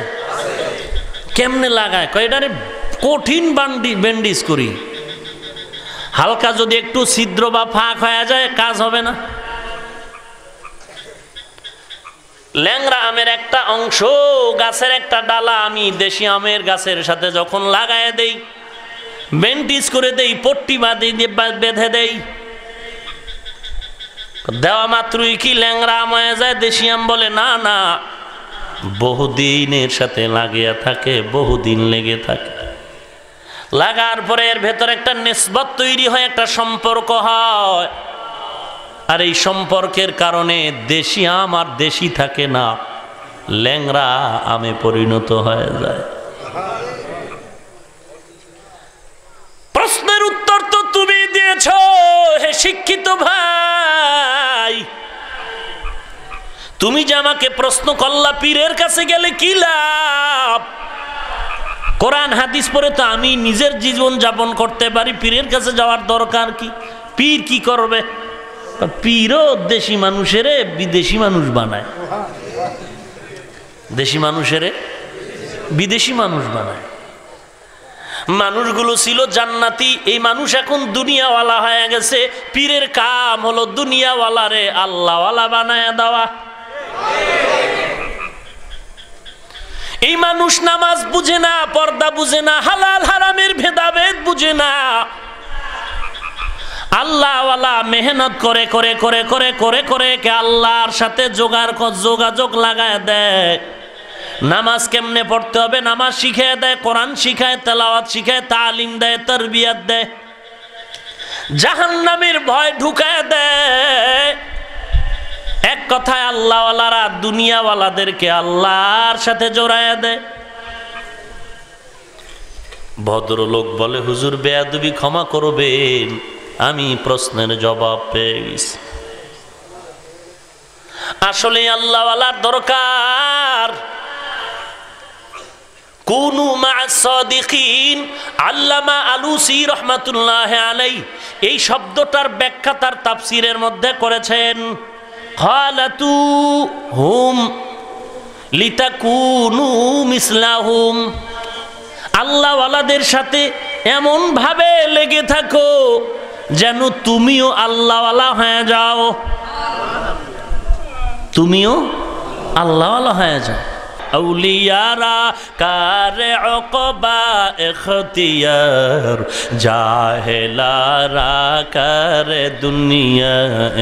কেমনে লাগায়? কয় এটারে কঠিন ব্যান্ডেজ করি, হালকা যদি একটু ছিদ্র বা ফাঁক হয়ে যায় কাজ হবে না। ল্যাংরা আমের একটা অংশ, গাছের একটা ডালা আমি দেশি আমের গাছের সাথে যখন লাগায় দেই, ব্যান্ডেজ করে দেই, পট্টি বেঁধে দেই, দেওয়া মাত্রই কি ল্যাংরা আম হয়ে যায়? দেশি আম বলে না না, বহুদিনের সাথে লাগিয়া থাকে, বহুদিন লেগে থাকে। লাগার পরে এর ভেতর একটা নিসবত তৈরি হয়, একটা সম্পর্ক হয়। আর এই সম্পর্কের কারণে দেশি আম আর দেশি থাকে না, ল্যাংরা আমে পরিণত হয়ে যায়। প্রশ্নের উত্তর তো তুমি দিয়েছ হে শিক্ষিত ভাই। তুমি যে আমাকে প্রশ্ন করলা পীরের কাছে গেলে কি লাভ? কোরআন হাদিস পড়ে তো আমি নিজের জীবন যাপন করতে পারি, পীরের কাছে যাওয়ার দরকার কি? পীর কি করবে? পীরও দেশি মানুষেরে বিদেশি মানুষ বানায়, দেশি মানুষেরে বিদেশি মানুষ বানায়। মানুষগুলো ছিল জান্নাতি, এই মানুষ এখন দুনিয়াওয়ালা হয়ে গেছে। পীরের কাম হলো দুনিয়াওয়ালারে আল্লাহওয়ালা বানায় দেওয়া। এই মানুষ নামাজ বুঝে না, পর্দা বুঝে না, হালাল হারামের ভেদাভেদ বুঝে না। আল্লাহওয়ালা মেহনত করে করে করে করে করে করে কে আল্লাহর সাথে যোগাযোগ লাগায় দেয়। নামাজ কেমনে পড়তে হবে নামাজ শিখায় দেয়, কোরআন শিখায়, তেলাওয়াত শিখায়, তালিম দেয়, তারবিয়াত দেয়, জাহান্নামের ভয় ঢুকায় দেয়। এক কথায় আল্লাহওয়ালারা দুনিয়াওয়ালাদেরকে আল্লাহর সাথে জড়ায় দেয়। ভদ্রলোক বলে, হুজুর বেয়াদবি ক্ষমা করবেন, আমি প্রশ্নের জবাব পেয়ে গেছি। আসলে আল্লাহওয়ালার দরকার। কুনু মা'আস সাদিকিন। আল্লামা আলুসি রহমাতুল্লাহ আলাইহি এই শব্দটার ব্যাখ্যা তার তাফসীরের মধ্যে করেছেন, খালাতু হুম লিতাকুনু মিসলাহুম। আল্লাহওয়ালাদের সাথে এমন ভাবে লেগে থাকো যেন তুমিও আল্লাহওয়ালা হয়ে যাও, তুমিও আল্লাহওয়ালা হয়ে যাও। আউলিয়ারা কারে উকবা ইখতিয়ার, জাহেলারা কারে দুনিয়া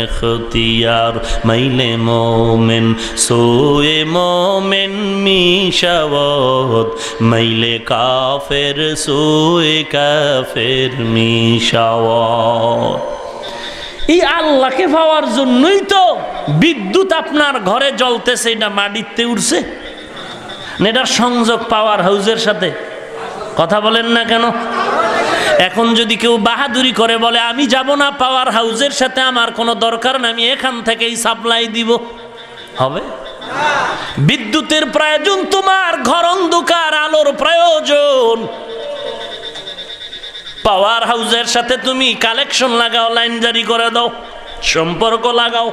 ইখতিয়ার। মাইলে মোমেন সোয়ে মোমেন মিশাওয়াত, মাইলে কাফের সোয়ে কাফের মিশাওয়াত। এই আল্লাহকে পাওয়ার জন্যই তো বিদ্যুৎ আপনার ঘরে জ্বলতেছে, এটা মাটিতে উঠছে, এটার সংযোগ পাওয়ার হাউসের সাথে। কথা বলেন না কেন? এখন যদি কেউ বাহাদুরি করে বলে আমি যাব না পাওয়ার হাউসের সাথে, আমার কোনো দরকার না, আমি এখান থেকেই সাপ্লাই দিব, হবে? বিদ্যুতের প্রয়োজন তোমার, ঘর অন্ধকার, আলোর প্রয়োজন। পাওয়ার হাউসের সাথে তুমি কালেকশন লাগাও, লাইন জারি করে দাও, সম্পর্ক লাগাও,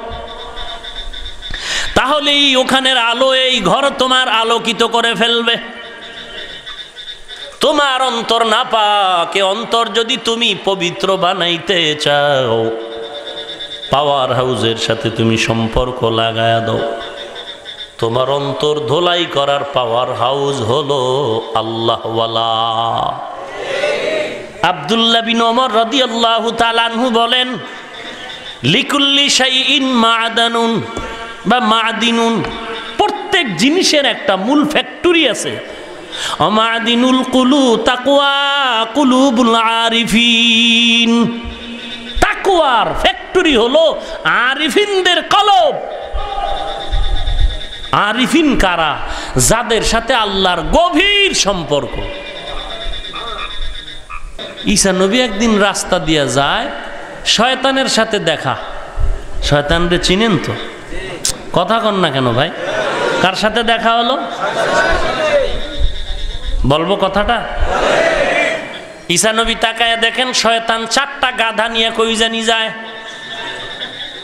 তাহলেই ওখানের আলো এই ঘর তোমার আলোকিত করে ফেলবে। তোমার অন্তর না পাকে, অন্তর যদি তুমি পবিত্র বানাইতে চাও, পাওয়ার হাউসের সাথে তুমি সম্পর্ক লাগায়া দাও। তোমার অন্তর ধোলাই করার পাওয়ার হাউস হলো আল্লাহওয়ালা। আব্দুল্লাহ বিন ওমর রাদিয়াল্লাহু তাআলা আনহু বলেন, লিকুল্লি শাইইন মা'দানুন বা মা'দিনুন, প্রত্যেক জিনিসের একটা মূল ফ্যাক্টরি আছে, অমাদিনুল কুলু তাকওয়া কুলুবুল আরিফিন। তাকওয়ার ফ্যাক্টরি হলো আরিফিনদের কলব। আরিফিন কারা? যাদের সাথে আল্লাহর গভীর সম্পর্ক। ঈসা নবী একদিন রাস্তা দিয়ে যায়, শয়তানের সাথে দেখা। শয়তানরে চিনেন তো? কথা কন না কেন ভাই? কার সাথে দেখা হলো? বলবো কথাটা? ঈসা নবী তাকায় দেখেন শয়তান 4টা গাধা নিয়ে কই জানি যায়।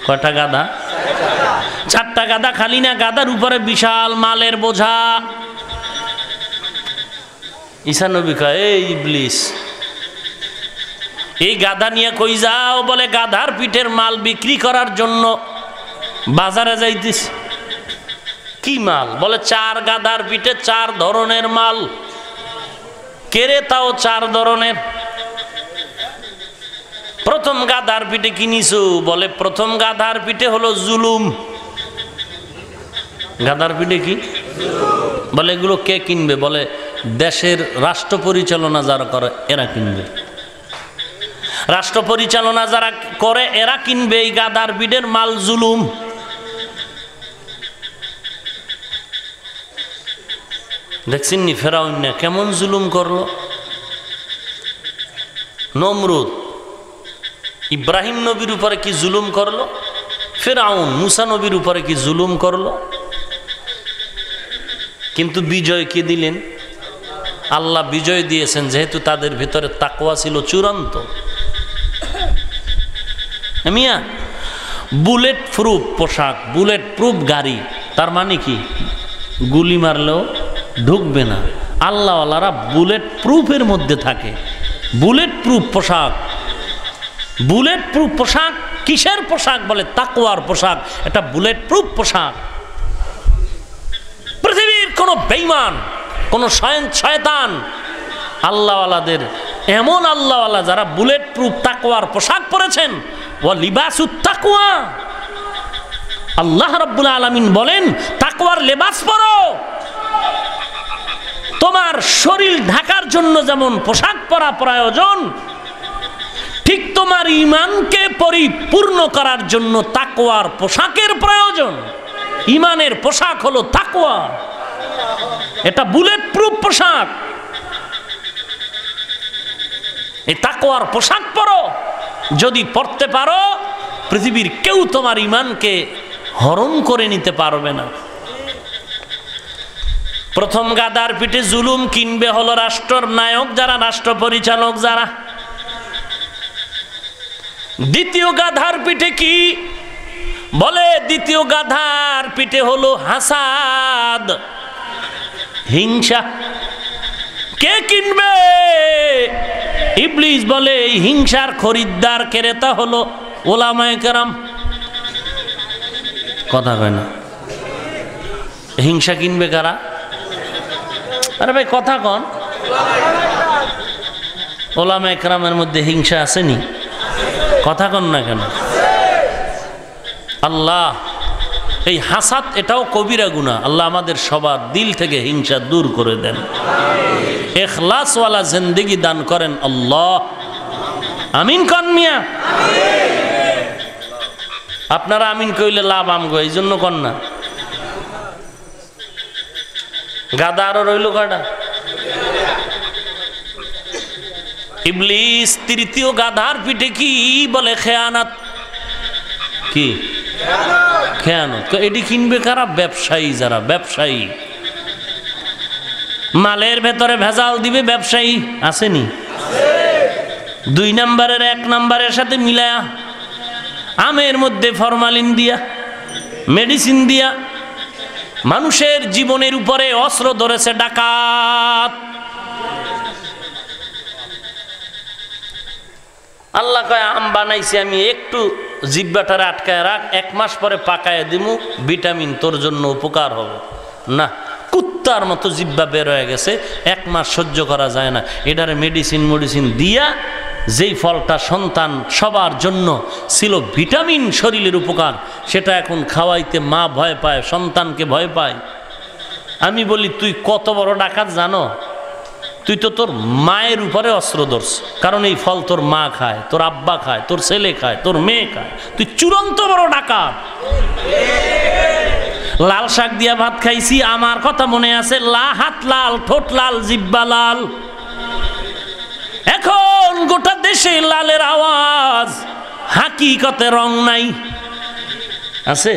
কয়টা গাধা? 4টা গাধা। খালি না, গাধার উপরে বিশাল মালের বোঝা। ঈসা নবী কয়, এই ইবলিস, এই গাধা নিয়ে কই যাও? বলে গাধার পিঠের মাল বিক্রি করার জন্য বাজারে যাইতিস। কি মাল? বলে 4 গাধার পিঠে 4 ধরনের মাল। কেরে তাও 4 ধরনের? প্রথম গাধার পিঠে কিনিছো? বলে প্রথম গাধার পিঠে হলো জুলুম। গাধার পিঠে কি? বলে এগুলো কে কিনবে? বলে দেশের রাষ্ট্র পরিচালনা যারা করে এরা কিনবে। রাষ্ট্র পরিচালনা যারা করে এরা কিনবে এই গাধার পিঠের মাল, জুলুম। দেখছেন নি ফেরাউন না কেমন জুলুম করলো? নমরুদ ইব্রাহিম নবীর উপরে কি জুলুম করলো? ফেরাউন মুসা নবীর উপরে কি জুলুম করলো? কিন্তু বিজয় কে দিলেন? আল্লাহ বিজয় দিয়েছেন, যেহেতু তাদের ভিতরে তাকওয়া ছিল চূড়ান্ত। মিয়া, বুলেট প্রুফ পোশাক, বুলেট প্রুফ গাড়ি, তার মানে কি? গুলি মারলেও ঢুকবে না। আল্লাহওয়ালারা বুলেট প্রুফের মধ্যে থাকে। বুলেট প্রুফ পোশাক। বুলেট প্রুফ পোশাক কিসের পোশাক? বলে তাকওয়ার পোশাক। এটা বুলেট প্রুফ পোশাক। পৃথিবীর কোন বেঈমান, কোন শয়তান আল্লাহওয়ালাদের, এমন আল্লাহওয়ালা যারা বুলেট প্রুফ তাকওয়ার পোশাক পরেছেন, ওয়া লিবাসুত তাকওয়া। আল্লাহ রাব্বুল আলামিন বলেন তাকওয়ার লেবাস পরো। তোমার শরীর ঢাকার জন্য যেমন পোশাক পরা প্রয়োজন, ঠিক তোমার ঈমানকে পরিপূর্ণ করার জন্য তাকওয়ার পোশাকের প্রয়োজন। ঈমানের পোশাক হলো তাকওয়া। এটা বুলেট প্রুফ পোশাক। এই তাকওয়ার পোশাক পরো। যদি পরতে পারো, পৃথিবীর কেউ তোমার ঈমানকে হরণ করে নিতে পারবে না। প্রথম গাদার পিঠে জুলুম কিনবে হলো রাষ্ট্রের নায়ক যারা, রাষ্ট্র পরিচালক যারা। দ্বিতীয় গাধার পিঠে কি? বলে দ্বিতীয় গাধার পিঠে হলো হাসাদ, হিংসা। কে কিনবে? ইবলিস বলে এই হিংসার খরিদ্দার ক্রেতা হলো ওলামায়ে কেরাম। কথা কয় না? হিংসা কিনবে কারা? আরে ভাই কথা কন। ওলামায়ে কেরামের মধ্যে হিংসা আসেনি? কথা কন না কেন? আল্লাহ এই হাসাদ এটাও কবিরা গুনাহ। আল্লাহ আমাদের সবার দিল থেকে হিংসা দূর করে দেন, ইখলাসওয়ালা জিন্দেগি দান করেন আল্লাহ। আমিন কন মিয়া। আপনারা আমিন কইলে লাভ আমগো, এই জন্য কন না। গাদা আরো রইল কয়টা? ইবলিস তৃতীয় গাধার পিঠে কি? বলে খেয়ানত। কি খেয়ানত? এটি কিনবে কারা? ব্যবসায়ী যারা, ব্যবসায়ী। মালের ভেতরে ভেজাল দিবে ব্যবসায়ী, আসেনি? 2 নাম্বারের 1 নাম্বারের সাথে মিলায়া, আমের মধ্যে ফরমালিন দিয়া, মেডিসিন দিয়া মানুষের জীবনের উপরে অস্ত্র ধরেছে ডাকাত। আল্লাহ কয় আম বানাইছি আমি, একটু জিব্বাটারে আটকায় রাখ, 1 মাস পরে পাকায় দিমু, ভিটামিন তোর জন্য উপকার হবে। না, কুত্তার মতো জিব্বা বের হয়ে গেছে, 1 মাস সহ্য করা যায় না। এটারে মেডিসিন দিয়া যেই ফলটা সন্তান সবার জন্য ছিল ভিটামিন, শরীরের উপকার, সেটা এখন খাওয়াইতে মা ভয় পায়, সন্তানকে ভয় পায়। আমি বলি তুই কত বড় ডাকাত জানো? তুই তো তোর মায়ের উপরে অস্ত্র ধরছ, কারণ এই ফল তোর মা খায়, তোর আব্বা খায়, তোর ছেলে খায়, তোর মেয়ে খায়। তুই চূড়ান্ত বড় ডাকাত। লাল শাক দিয়া ভাত খাইছি, আমার কথা মনে আছে, হাত লাল, ঠোঁট লাল, জিব্বা লাল। এখন গোটা দেশে লালের আওয়াজ, হাকিকতে রং নাই। আছে?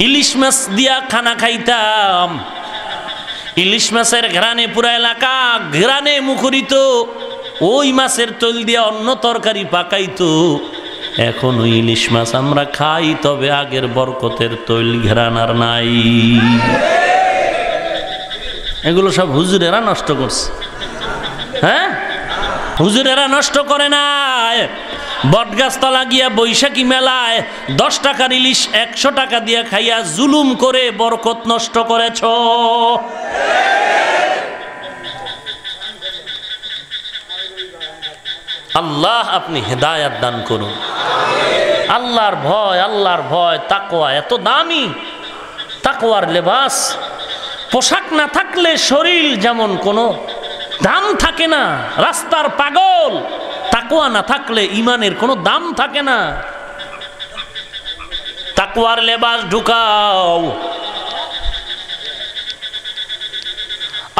ইলিশ মাছ দিয়া খানা খাইতাম, ইলিশ মাছের ঘ্রাণে পুরা এলাকা ঘ্রাণে মুখরিত, ওই মাছের তৈল দিয়া অন্য তরকারি পাকাইতো। এখন ওই ইলিশ মাছ আমরা খাই, তবে আগের বরকতের তৈল ঘ্রাণ আর নাই। এগুলো সব হুজুরেরা নষ্ট করছে। হ্যাঁ, হুজুরেরা নষ্ট করে নাই। বটগাছতলা গিয়া বৈশাখী মেলায় 10 টাকার ইলিশ 100 টাকা দিয়া খাইয়া জুলুম করে বরকত নষ্ট করেছ। আল্লাহ আপনি হেদায়াত দান করুন। আল্লাহর ভয়, আল্লাহর ভয়, তাকওয়া এত দামি। তাকওয়ার লেবাস, পোশাক না থাকলে শরীর যেমন কোনো দাম থাকে না, রাস্তার পাগল। তাকওয়া না থাকলে ইমানের কোনো দাম থাকে না। তাকওয়ার লেবাস ঢুকাও।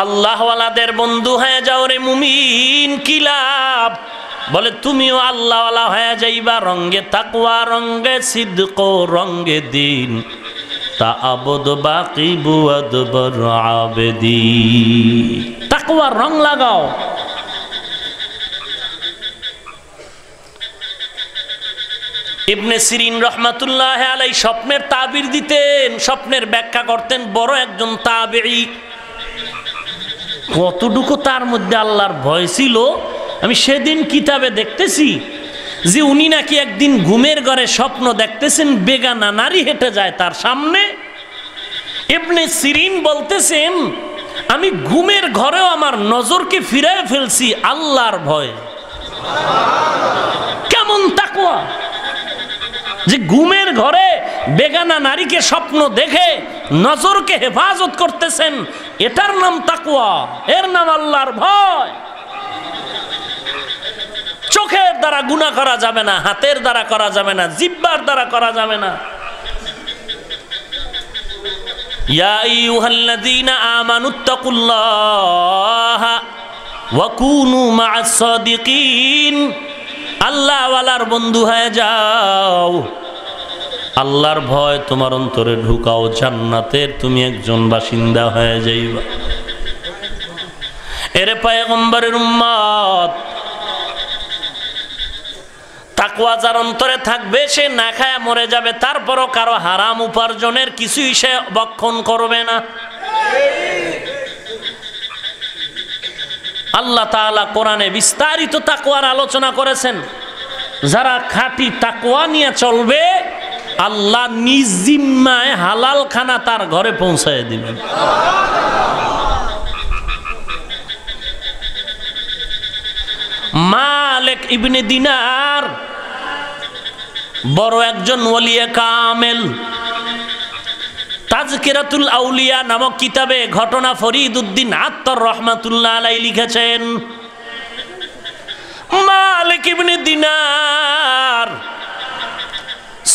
আল্লাহওয়ালাদের বন্ধু হয়ে যাও রে মুমিন, কি লাভ? বলে তুমিও আল্লাহওয়ালা হয়ে যাইবা, রঙ্গে তাকওয়া, রঙ্গে সিদক, রঙ্গে দিন। তাআবুদ বাকিবু আদবর আবেদি। তাকওয়ার রং লাগাও। ইবনে সিরিন রহমাতুল্লাহ আলাইহি স্বপ্নের তাবির দিতেন, স্বপ্নের ব্যাখ্যা করতেন। বড় একজন তাবেঈ। কতটুকু তার মধ্যে আল্লাহর ভয় ছিল, আমি সেদিন কিতাবে দেখতেছি যে উনি নাকি একদিন ঘুমের ঘরে স্বপ্ন দেখতেছেন, বেগানা নারী হেঁটে যায় তার সামনে। ইবনে সিরিন বলতেছেন, আমি ঘুমের ঘরেও আমার নজরকে ফিরায় ফেলছি আল্লাহর ভয়। কেমন তাকওয়া যে ঘুমের ঘরে বেগানা নারীকে স্বপ্ন দেখে নজরকে হেফাজত করতেছেন। এটার নাম তাকওয়া, এর নাম আল্লাহর ভয়। চোখের দ্বারা গুনাহ করা যাবে না, হাতের দ্বারা করা যাবে না, জিহ্বার দ্বারা করা যাবে না। ইয়া আইয়ুহাল্লাযীনা আমানুত্তাকুল্লাহা ওয়া কুনু মা'আস সাদিকিন। আল্লাহওয়ালার বন্ধু হয়ে যাও, আল্লাহর ভয় তোমার অন্তরে ঢুকাও, জান্নাতের তুমি একজন বাসিন্দা হয়ে যাইবা। এরে পয়গম্বরের উম্মত, তাকওয়া যার অন্তরে থাকবে সে না খায়া মরে যাবে, তারপরও কারো হারাম উপার্জনের কিছুই সে বক্ষণ করবে না। আল্লাহ তাআলা কোরআনে বিস্তারিত তাকওয়ার আলোচনা করেছেন। যারা খাঁটি তাকওয়া নিয়ে চলবে, আল্লাহ নিজ জিম্মায় হালাল খানা তার ঘরে পৌঁছায় দিবেন। মালিক ইবনে দিনার বড় একজন ওলিয়ে কামেল। তাজকিরাতুল আউলিয়া নামক কিতাবে ঘটনা ফরিদ উদ্দিন আত্তর রহমাতুল্লাহ আলাইহি লিখেছেন, মালিক ইবনে দিনার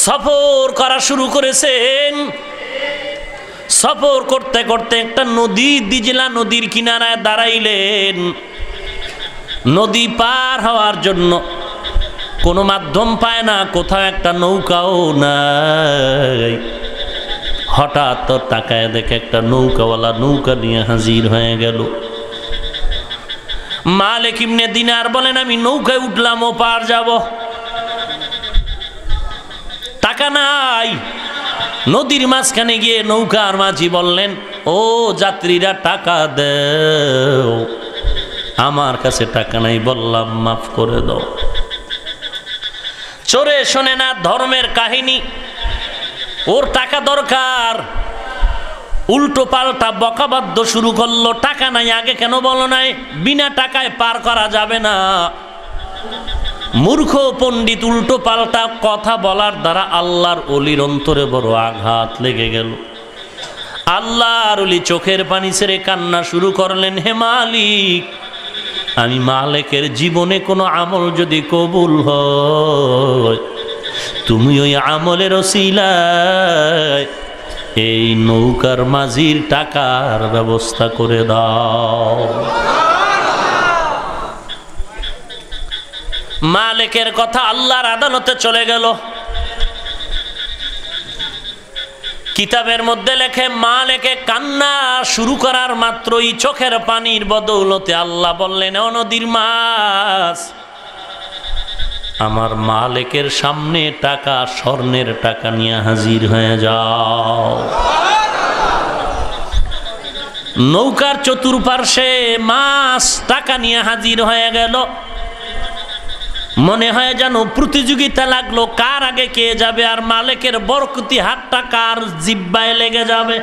সফর করা শুরু করেছেন। সফর করতে করতে একটা নদী, দিজলা নদীর কিনারায় দাঁড়াইলেন। নদী পার হওয়ার জন্য কোনো মাধ্যম পায় না, কোথাও একটা নৌকাও নাই। হঠাৎ তো তাকায় দেখে একটা নৌকাওয়ালা নৌকা নিয়ে হাজির হয়ে গেল। মালিক ইবনে দিনার বলেন, আমি নৌকায় উঠলাম, ও পার যাব, টাকা নাই। নদীর মাঝখানে গিয়ে নৌকার মাঝি বললেন, ও যাত্রীরা টাকা দেও। আমার কাছে টাকা নাই। বললাম মাফ করে দাও। চোরে শোনে না ধর্মের কাহিনী, ওর টাকা দরকার। উল্টো পাল্টা বকাবাদ্য শুরু করলো, টাকা নাই, আগে কেন বলো নাই? বিনা টাকায় পার করা যাবে না। মূর্খ পণ্ডিত উল্টো পাল্টা কথা বলার দ্বারা আল্লাহর ওলির অন্তরে বড় আঘাত লেগে গেল। আল্লাহর ওলি চোখের পানি ছেড়ে কান্না শুরু করলেন, হে মালিক, আমি মালিকের জীবনে কোনো আমল যদি কবুল হয়, তুমি ওই আমলের ওসিলায় এই নৌকার মাঝির টাকার ব্যবস্থা করে দাও। মালিকের কথা আল্লাহর আদালতে চলে গেল। কিতাবের মধ্যে লেখে, মালিকে কান্না শুরু করার মাত্রই চোখের পানির বদৌলতে আল্লাহ বললেন, ও নদীর মাছ, আমার মালিকের সামনে টাকা, স্বর্ণের টাকা নিয়ে হাজির হয়ে যাও। নৌকার চতুর্পার্শ্বে মাছ টাকা নিয়ে হাজির হয়ে গেল। মনে হয় যেন প্রতিযোগিতা লাগলো, কার আগে কে যাবে, আর মালিকের বরকতি হাতটা কার জিব্বায় লেগে যাবে।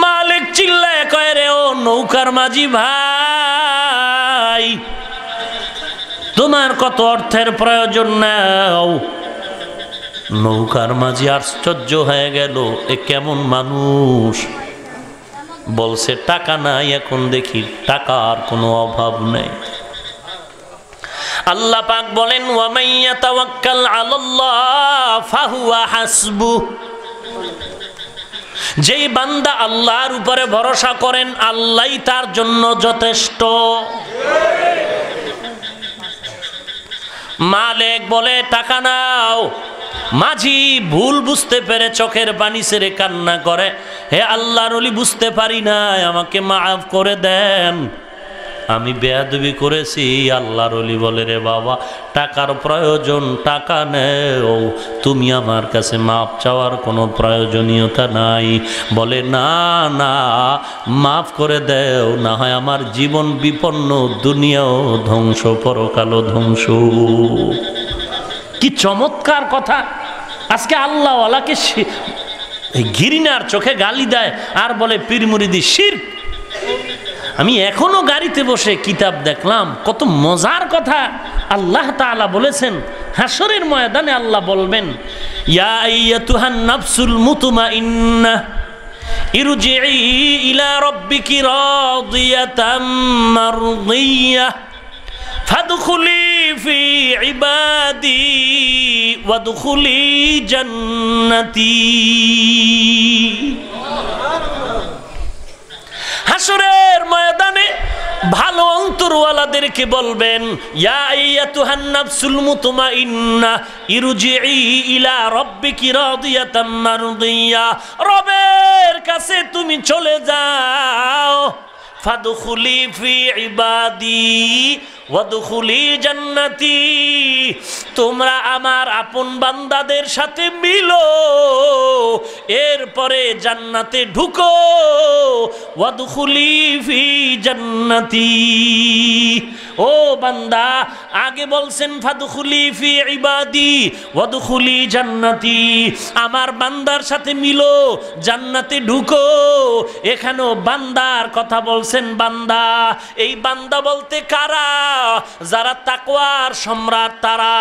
মালিক চিল্লায় কয়, রে ও নৌকার মাঝি ভাই, তোমার কত অর্থের প্রয়োজন নাও। নৌকার মাঝি আশ্চর্য হয়ে গেল, এ কেমন মানুষ, বলছে টাকা নাই, এখন দেখি টাকার কোনো অভাব নেই। আল্লাহ পাক বলেন, ওয়া মাইয়া তাওয়াক্কাল আলাল্লাহ ফাহুয়া হাসবুহ, যেই বান্দা আল্লাহর উপরে ভরসা করেন, আল্লাহই তার জন্য যথেষ্ট। মালিক বলে, টাকা নাও। মাঝি ভুল বুঝতে পেরে চোখের পানি ছেড়ে কান্না করে, হে আল্লাহর ওলি, বুঝতে পারি নাই, আমাকে মাফ করে দেন, আমি বেয়াদবি করেছি। আল্লাহর ওলি বলে, রে বাবা, টাকার প্রয়োজন, টাকা নেও, তুমি আমার কাছে মাপ চাওয়ার কোনো প্রয়োজনীয়তা নাই। বলে, না না, মাফ করে দেও, না হয় আমার জীবন বিপন্ন, দুনিয়াও ধ্বংস, পরকালও ধ্বংস। কি চমৎকার কথা! আজকে আল্লাহওয়ালাকে ঘৃণার চোখে গালি দেয় আর বলে পীর মুরিদি শিরক। আমি এখনো গাড়িতে বসে কিতাব দেখলাম, কত মজার কথা। আল্লাহ তাআলা বলেছেন, হাসরের ময়দানে আল্লাহ বলবেন, ইয়া আইয়াতুহান নাফসুল মুতমাইন্নাহ ইরজিই ইলা রাব্বিকি রাদিয়াতাম মারদিয়াহ ফাদখুলি ফি ইবাদি ওয়াদখুলি জান্নাতি। হাসরের ময়দানে ভালো অন্তরওয়ালাদেরকে বলবেন, ইয়া আইয়াতুহান নাফসুল মুতমাইন্নাহ ইরজিই ইলা রাব্বিকি রাদিয়াতাম মারদিয়া, রবের কাছে তুমি চলে যাও, ফাদখুলি ফি ইবাদি ওয়াদখুলি জান্নাতি, তোমরা আমার আপন বান্দাদের সাথে মিলো, এরপরে জান্নাতে ঢুকো, ওয়াদখুলি ফি জান্নাতি। ও বান্দা, আগে বলছেন ফাদখুলি ফি ইবাদি ওয়াদখুলি জান্নাতি, আমার বান্দার সাথে মিলো, জান্নাতে ঢুকো। এখানেও বান্দার কথা বলছেন, বান্দা। এই বান্দা বলতে কারা? যারা তাকওয়ার সম্রাট তারা।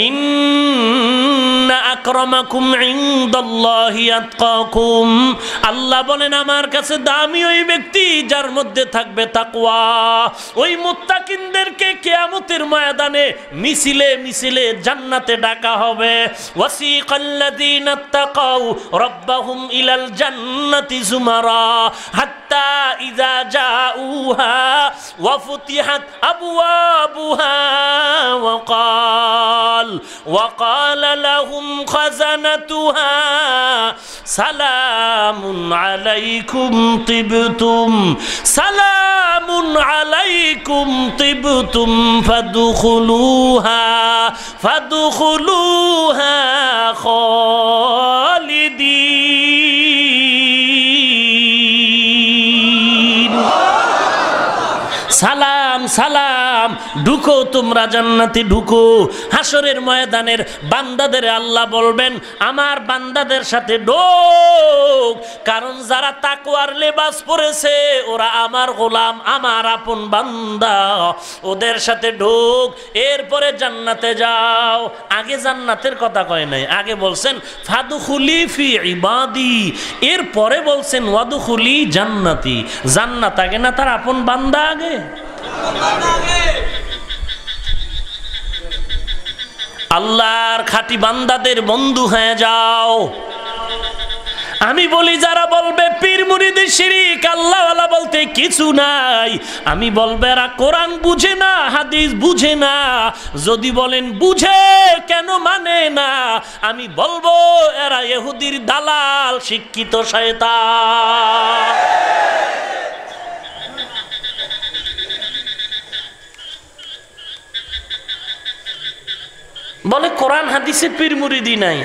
ইন্না আকরামাকুম ইনদাল্লাহি আতকাকুম, আল্লাহ বলেন আমার কাছে দামি ওই ব্যক্তি যার মধ্যে থাকবে তাকওয়া। ওই মুত্তাকিনদেরকে কিয়ামতের ময়দানে মিছিলে মিছিলে জান্নাতে ডাকা হবে। ওয়াসিকাল্লাযীনা তাকাউ রাব্বাহুম ইলাল জান্নাতি যুমারা হাত্তা ইযা জাউহা ওয়া ফুতিহাত আবওয়াবুহা ওয়া ক্বালা লাহুম খাযানাতুহা সালামুন আলাইকুম তিবতুম, সালামুন আলাইকুম তিবতুম ফাদখুলুহা খালিদিন। সালাম সালাম দিলাম, ঢুকো তোমরা জান্নাতে ঢুকো। হাসরের ময়দানের বান্দাদের আল্লাহ বলবেন আমার বান্দাদের সাথে ঢোক, কারণ যারা তাকওয়ার লেবাস পরেছে ওরা আমার গোলাম, আমার আপন বান্দা, ওদের সাথে ঢোক, এরপরে জান্নাতে যাও। আগে জান্নাতের কথা কয় নাই, আগে বলছেন ফাদখুলি ফি ইবাদি, এরপরে বলছেন ওয়াদখুলি জান্নাতি। জান্নাত আগে না তার আপন বান্দা আগে? আল্লাহর খাঁটি বান্দাদের বন্ধু হয়ে যাও। আমি বলি যারা বলবে পীর মুরিদ শিরিক, আল্লাহওয়ালা বলতে কিছু নাই, আমি বলবো এরা কোরআন বুঝে না, হাদিস বুঝে না। যদি বলেন বুঝে কেন মানে না, আমি বলবো এরা ইহুদির দালাল, শিক্ষিত শয়তান। বলে কোরআন হাদিসে পীর মুরিদি নাই,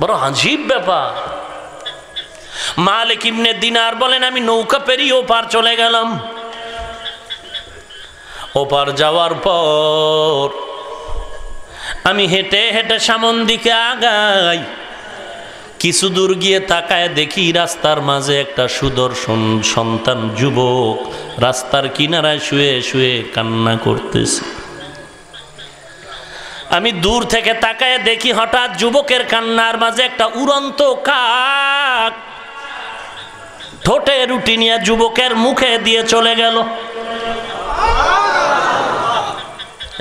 বড় আজীব ব্যাপার। মালিক ইবনে দিনার বলেন আমি নৌকা পেরিয়ে ওপার চলে গেলাম। ওপার যাওয়ার পর আমি হেঁটে হেঁটে সামন দিকে আগাই। কিছু দূর গিয়ে তাকায় দেখি রাস্তার মাঝে একটা সুদর্শন সন্তান যুবক রাস্তার কিনারায় শুয়ে শুয়ে কান্না করতেছে। আমি দূর থেকে তাকায় দেখি হঠাৎ যুবকের কান্নার মাঝে একটা উড়ন্ত কাক ঠোঁটে রুটি নিয়ে যুবকের মুখে দিয়ে চলে গেল।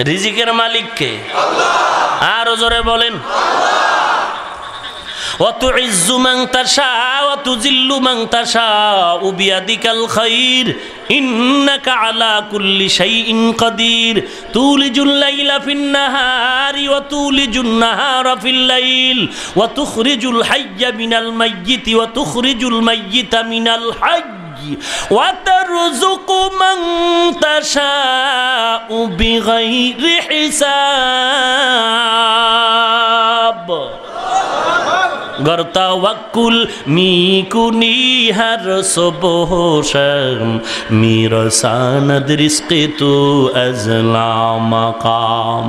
রিজিকের মালিক কে? আরো জোরে বলেন। وتعز من تشاء وتذل من تشاء بيدك الخير إنك على كل شيء قدير تولج الليل في النهار وتولج النهار في الليل وتخرج الحي من الميت وتخرج الميت من الحي وترزق من تشاء بغير حساب गर तवक्कुल मी कुनी हर सुबह शम मेरा सानद रिस्क़ तो अज़ला मकाम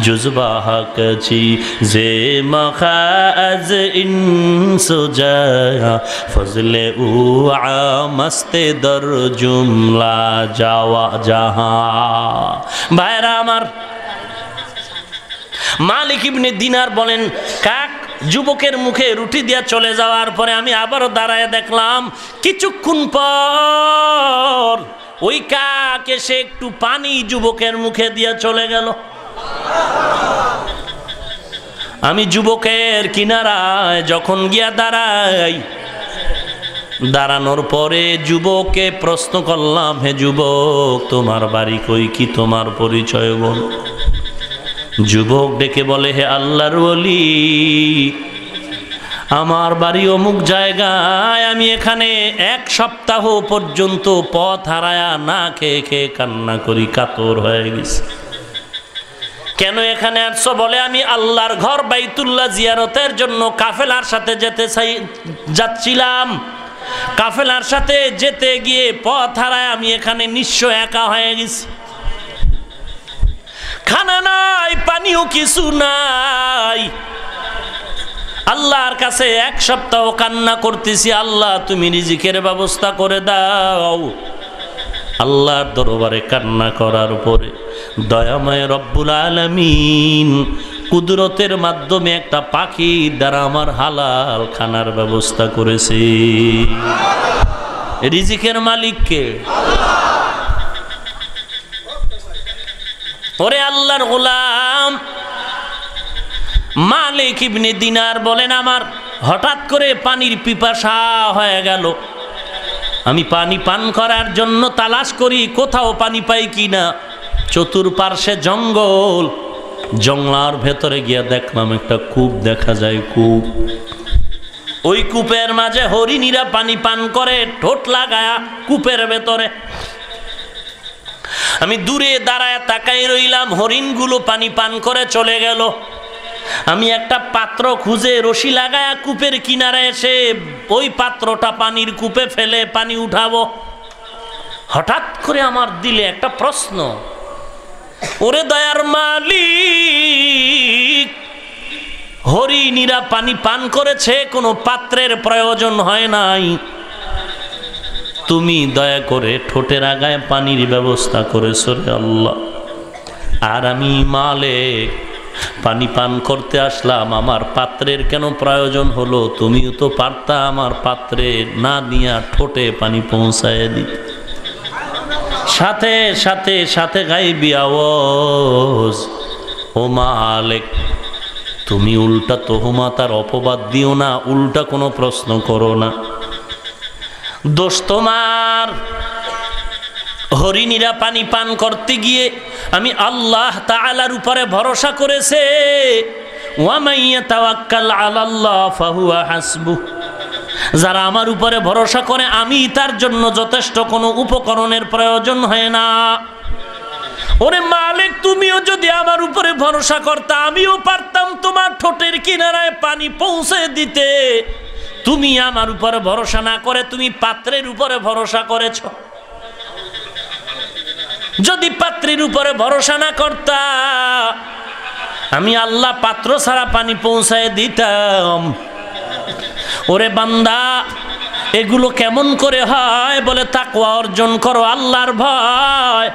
जुज़बा कची जे मखा अज इंसो जाया फजले उ मस्ते दर जुमला जावा जहां। भाईरा आमार मालिक इब्ने दिनार बोलेन काक যুবকের মুখে রুটি দিয়া চলে যাওয়ার পরে আমি আবারও দাঁড়ায় দেখলাম কিছুক্ষণ পর ওই কাক এসে একটু পানি যুবকের মুখে দিয়া চলে গেল। আমি যুবকের কিনারায় যখন গিয়া দাঁড়াই, দাঁড়ানোর পরে যুবককে প্রশ্ন করলাম, হে যুবক তোমার বাড়ি কই, কি তোমার পরিচয় বল। যুবক ডেকে বলে, হে আল্লাহর ওলি আমার বাড়ি অমুক জায়গায়, আমি এখানে 1 সপ্তাহ পর্যন্ত পথ হারায়া না খেয়ে খেয়ে কান্না করি, কাতর হয়ে গেছি। কেন এখানে আসছো? বলে আমি আল্লাহর ঘর বাইতুল্লাহ জিয়ারতের জন্য কাফেলার সাথে যাচ্ছিলাম। কাফেলার সাথে যেতে গিয়ে পথ হারায় আমি এখানে নিঃস্ব একা হয়ে গেছি। খানা নাই, পানিও কিছু নাই। আল্লাহর কাছে 1 সপ্তাহ কান্না করতেছি, আল্লাহ তুমি রিজিকের ব্যবস্থা করে দাও। আল্লাহর দরবারে কান্না করার পরে দয়াময় রব্বুল আলামিন কুদরতের মাধ্যমে একটা পাখি দ্বারা আমার হালাল খানার ব্যবস্থা করেছে। রিজিকের মালিক কে? ওরে আল্লাহর গোলাম মালিক ইবনে দিনার বলেন আমার হঠাৎ করে পানির পিপাসা হয়ে গেল। আমি পানি পান করার জন্য তালাশ করি, কোথাও পানি পাই কিনা। চতুর্পার্শ্বে জঙ্গল, জঙ্গলার ভেতরে গিয়া দেখলাম একটা কূপ দেখা যায়, কূপ। ওই কূপের মাঝে হরিণীরা পানি পান করে ঠোঁট লাগায়া কূপের ভেতরে। আমি দূরে দাঁড়ায় তাকাই রইলাম, হরিণগুলো পানি পান করে চলে গেল। আমি একটা পাত্র খুঁজে রশি লাগায়া কূপের কিনারে এসে ওই পাত্রটা পানির কূপে ফেলে পানি উঠাবো। হঠাৎ করে আমার দিলে একটা প্রশ্ন, ওরে দয়ার মালিক, হরিণীরা পানি পান করেছে, কোনো পাত্রের প্রয়োজন হয় নাই, তুমি দয়া করে ঠোঁটের আগায় পানির ব্যবস্থা করেছো রে আল্লাহ। আর আমি মালিক পানি পান করতে আসলাম, আমার পাত্রের কেন প্রয়োজন হলো? তুমিও তো পারতা আমার পাত্রে না দিয়া ঠোঁটে পানি পৌঁছায় দিতে। সাথে সাথে সাথে গাইবি আওয়াজ, ও মালিক তুমি উল্টা তোহমাতার অপবাদ দিও না, উল্টা কোনো প্রশ্ন করো না। দোষ তোমার, হরিণীরা পানি পান করতে গিয়ে আমি আল্লাহ তাআলার উপরে ভরসা করেছে, ওয়া মাইয়া তাওয়াক্কাল আলাল্লাহ ফাহুয়া হাসবুহ, যারা আমার উপরে ভরসা করে আমি তার জন্য যথেষ্ট, কোনো উপকরণের প্রয়োজন হয় না। ওরে মালিক, তুমিও যদি আমার উপরে ভরসা করতে, আমিও পারতাম তোমার ঠোঁটের কিনারায় পানি পৌঁছে দিতে। তুমি আমার উপরে ভরসা না করে তুমি পাত্রের উপরে ভরসা করেছ। যদি পাত্রের উপরে ভরসা না করতা, আমি আল্লাহ পাত্র ছাড়া পানি পৌঁছায় দিতাম। ওরে বান্দা, এগুলো কেমন করে হয়? বলে তাকওয়া অর্জন করো, আল্লাহর ভয়।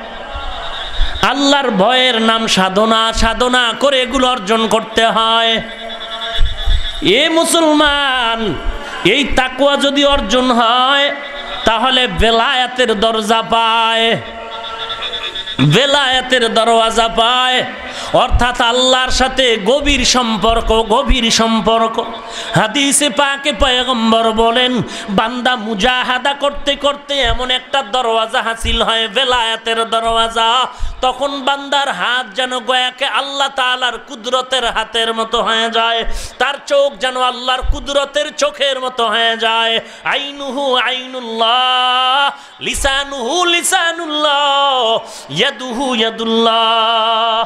আল্লাহর ভয়ের নাম সাধনা, সাধনা করে এগুলো অর্জন করতে হয়। এ মুসলমান, এই তাকওয়া যদি অর্জন হয় তাহলে বেলায়েতের দরজা পায়, বেলায়েতের দরওয়াজা পায়, অর্থাৎ আল্লাহর সাথে গভীর সম্পর্ক, গভীর সম্পর্ক। হাদিসে পাকে পয়গম্বর বলেন, বান্দা মুজাহাদা করতে করতে এমন একটা দরওয়াজা হাসিল হয়, বেলায়েতের দরওয়াজা, তখন বান্দার হাত যেন গয়াকে আল্লাহ তাআলার কুদরতের হাতের মতো হয়ে যায়, তার চোখ যেন আল্লাহর কুদরতের চোখের মতো হয়ে যায়। আইনুহু আইনুল্লাহ, লিসানুহু লিসানুল্লাহ, ইয়াদুহু ইয়াদুল্লাহ।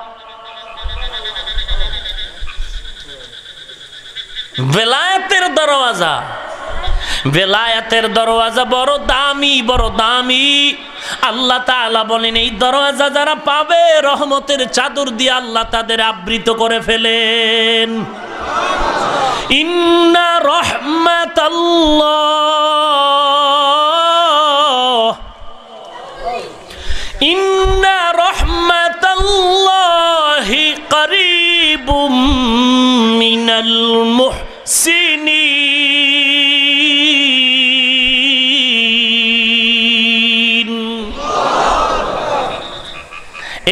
বেলায়েতের দরওয়াজা, বেলায়েতের দরওয়াজা বড় দামি, বড় দামি। আল্লাহ তাআলা বলেন, এই দরওয়াজা যারা পাবে রহমতের চাদর দিয়ে আল্লাহ তাদের আবৃত করে ফেলেন। ইন্না রাহমাতাল্লাহ, ইন্না রাহমাতাল্লাহি করিবুম মিনাল মুহসিনিন।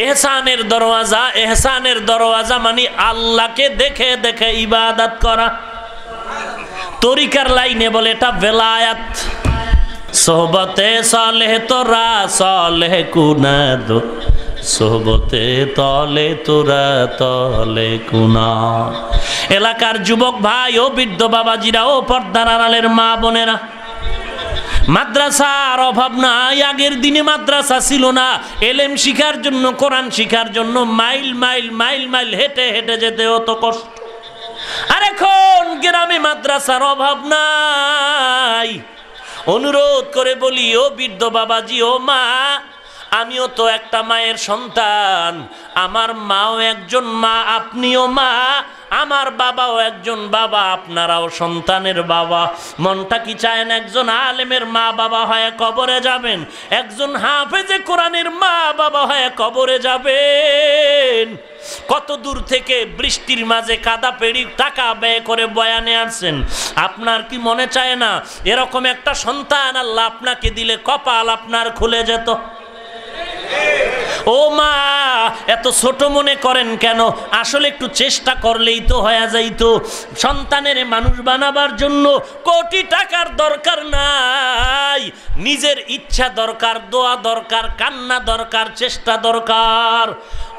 এহসানের দরওয়াজা, এহসানের দরওয়াজা মানে আল্লাহকে দেখে দেখে ইবাদত করা। তরিকার লাইনে বলে এটা বেলায়াত। সোহবতে সালেহ তোরা সালেহ কুনাদ, সোহবতে তলে তোরা তলে কুনা। এলাকার যুবক ভাই ও বৃদ্ধ বাবাজিরা ও পর্দার আড়ালের মা বোনেরা, মাদ্রাসার অভাব নাই। আগের দিনে মাদ্রাসা ছিল না, এলেম শিখার জন্য, কোরআন শিখার জন্য মাইল মাইল মাইল মাইল হেঁটে হেঁটে যেতে হতো, কষ্ট। আর এখন গ্রামে মাদ্রাসার অভাব নাই। অনুরোধ করে বলি, ও বৃদ্ধ বাবাজি, ও মা, আমিও তো একটা মায়ের সন্তান, আমার মাও একজন মা, আপনিও মা, আমার বাবাও একজন বাবা, আপনারাও সন্তানের বাবা। মনটা কি চায় না একজন আলেমের মা বাবা হয়ে কবরে যাবেন, একজন হাফেজে কোরআনের মা বাবা হয়ে কবরে যাবেন? কত দূর থেকে বৃষ্টির মাঝে কাদা পেড়ি টাকা ব্যয় করে বয়ানে আসছেন, আপনার কি মনে চায় না এরকম একটা সন্তান আল্লাহ আপনাকে দিলে কপাল আপনার খুলে যেত? ও মা, এত ছোট মনে করেন কেন? আসলে একটু চেষ্টা করলেই তো হয়ে যাইতো। সন্তানের মানুষ বানাবার জন্য কোটি টাকার দরকার নাই, নিজের ইচ্ছা দরকার, দোয়া দরকার, কান্না দরকার, চেষ্টা দরকার।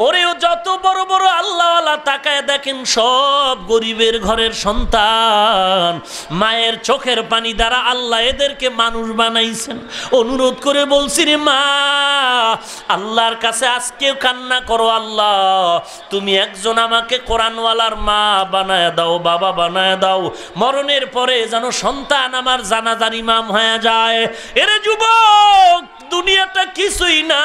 ওরেও যত বড় বড় আল্লাহওয়ালা তাকায় দেখেন সব গরিবের ঘরের সন্তান। মায়ের চোখের পানি দ্বারা আল্লাহ এদেরকে মানুষ বানাইছেন। অনুরোধ করে বলছি রে মা, আল্লাহর কাছে আজকেও কান্না করো, আল্লাহ তুমি একজন আমাকে কোরআনওয়ালার মা বানায় দাও, বাবা বানায় দাও। মরণের পরে যেন সন্তান আমার জানাজার ইমাম হয়ে যায়। এরে যুবক, দুনিয়াটা কিছুই না।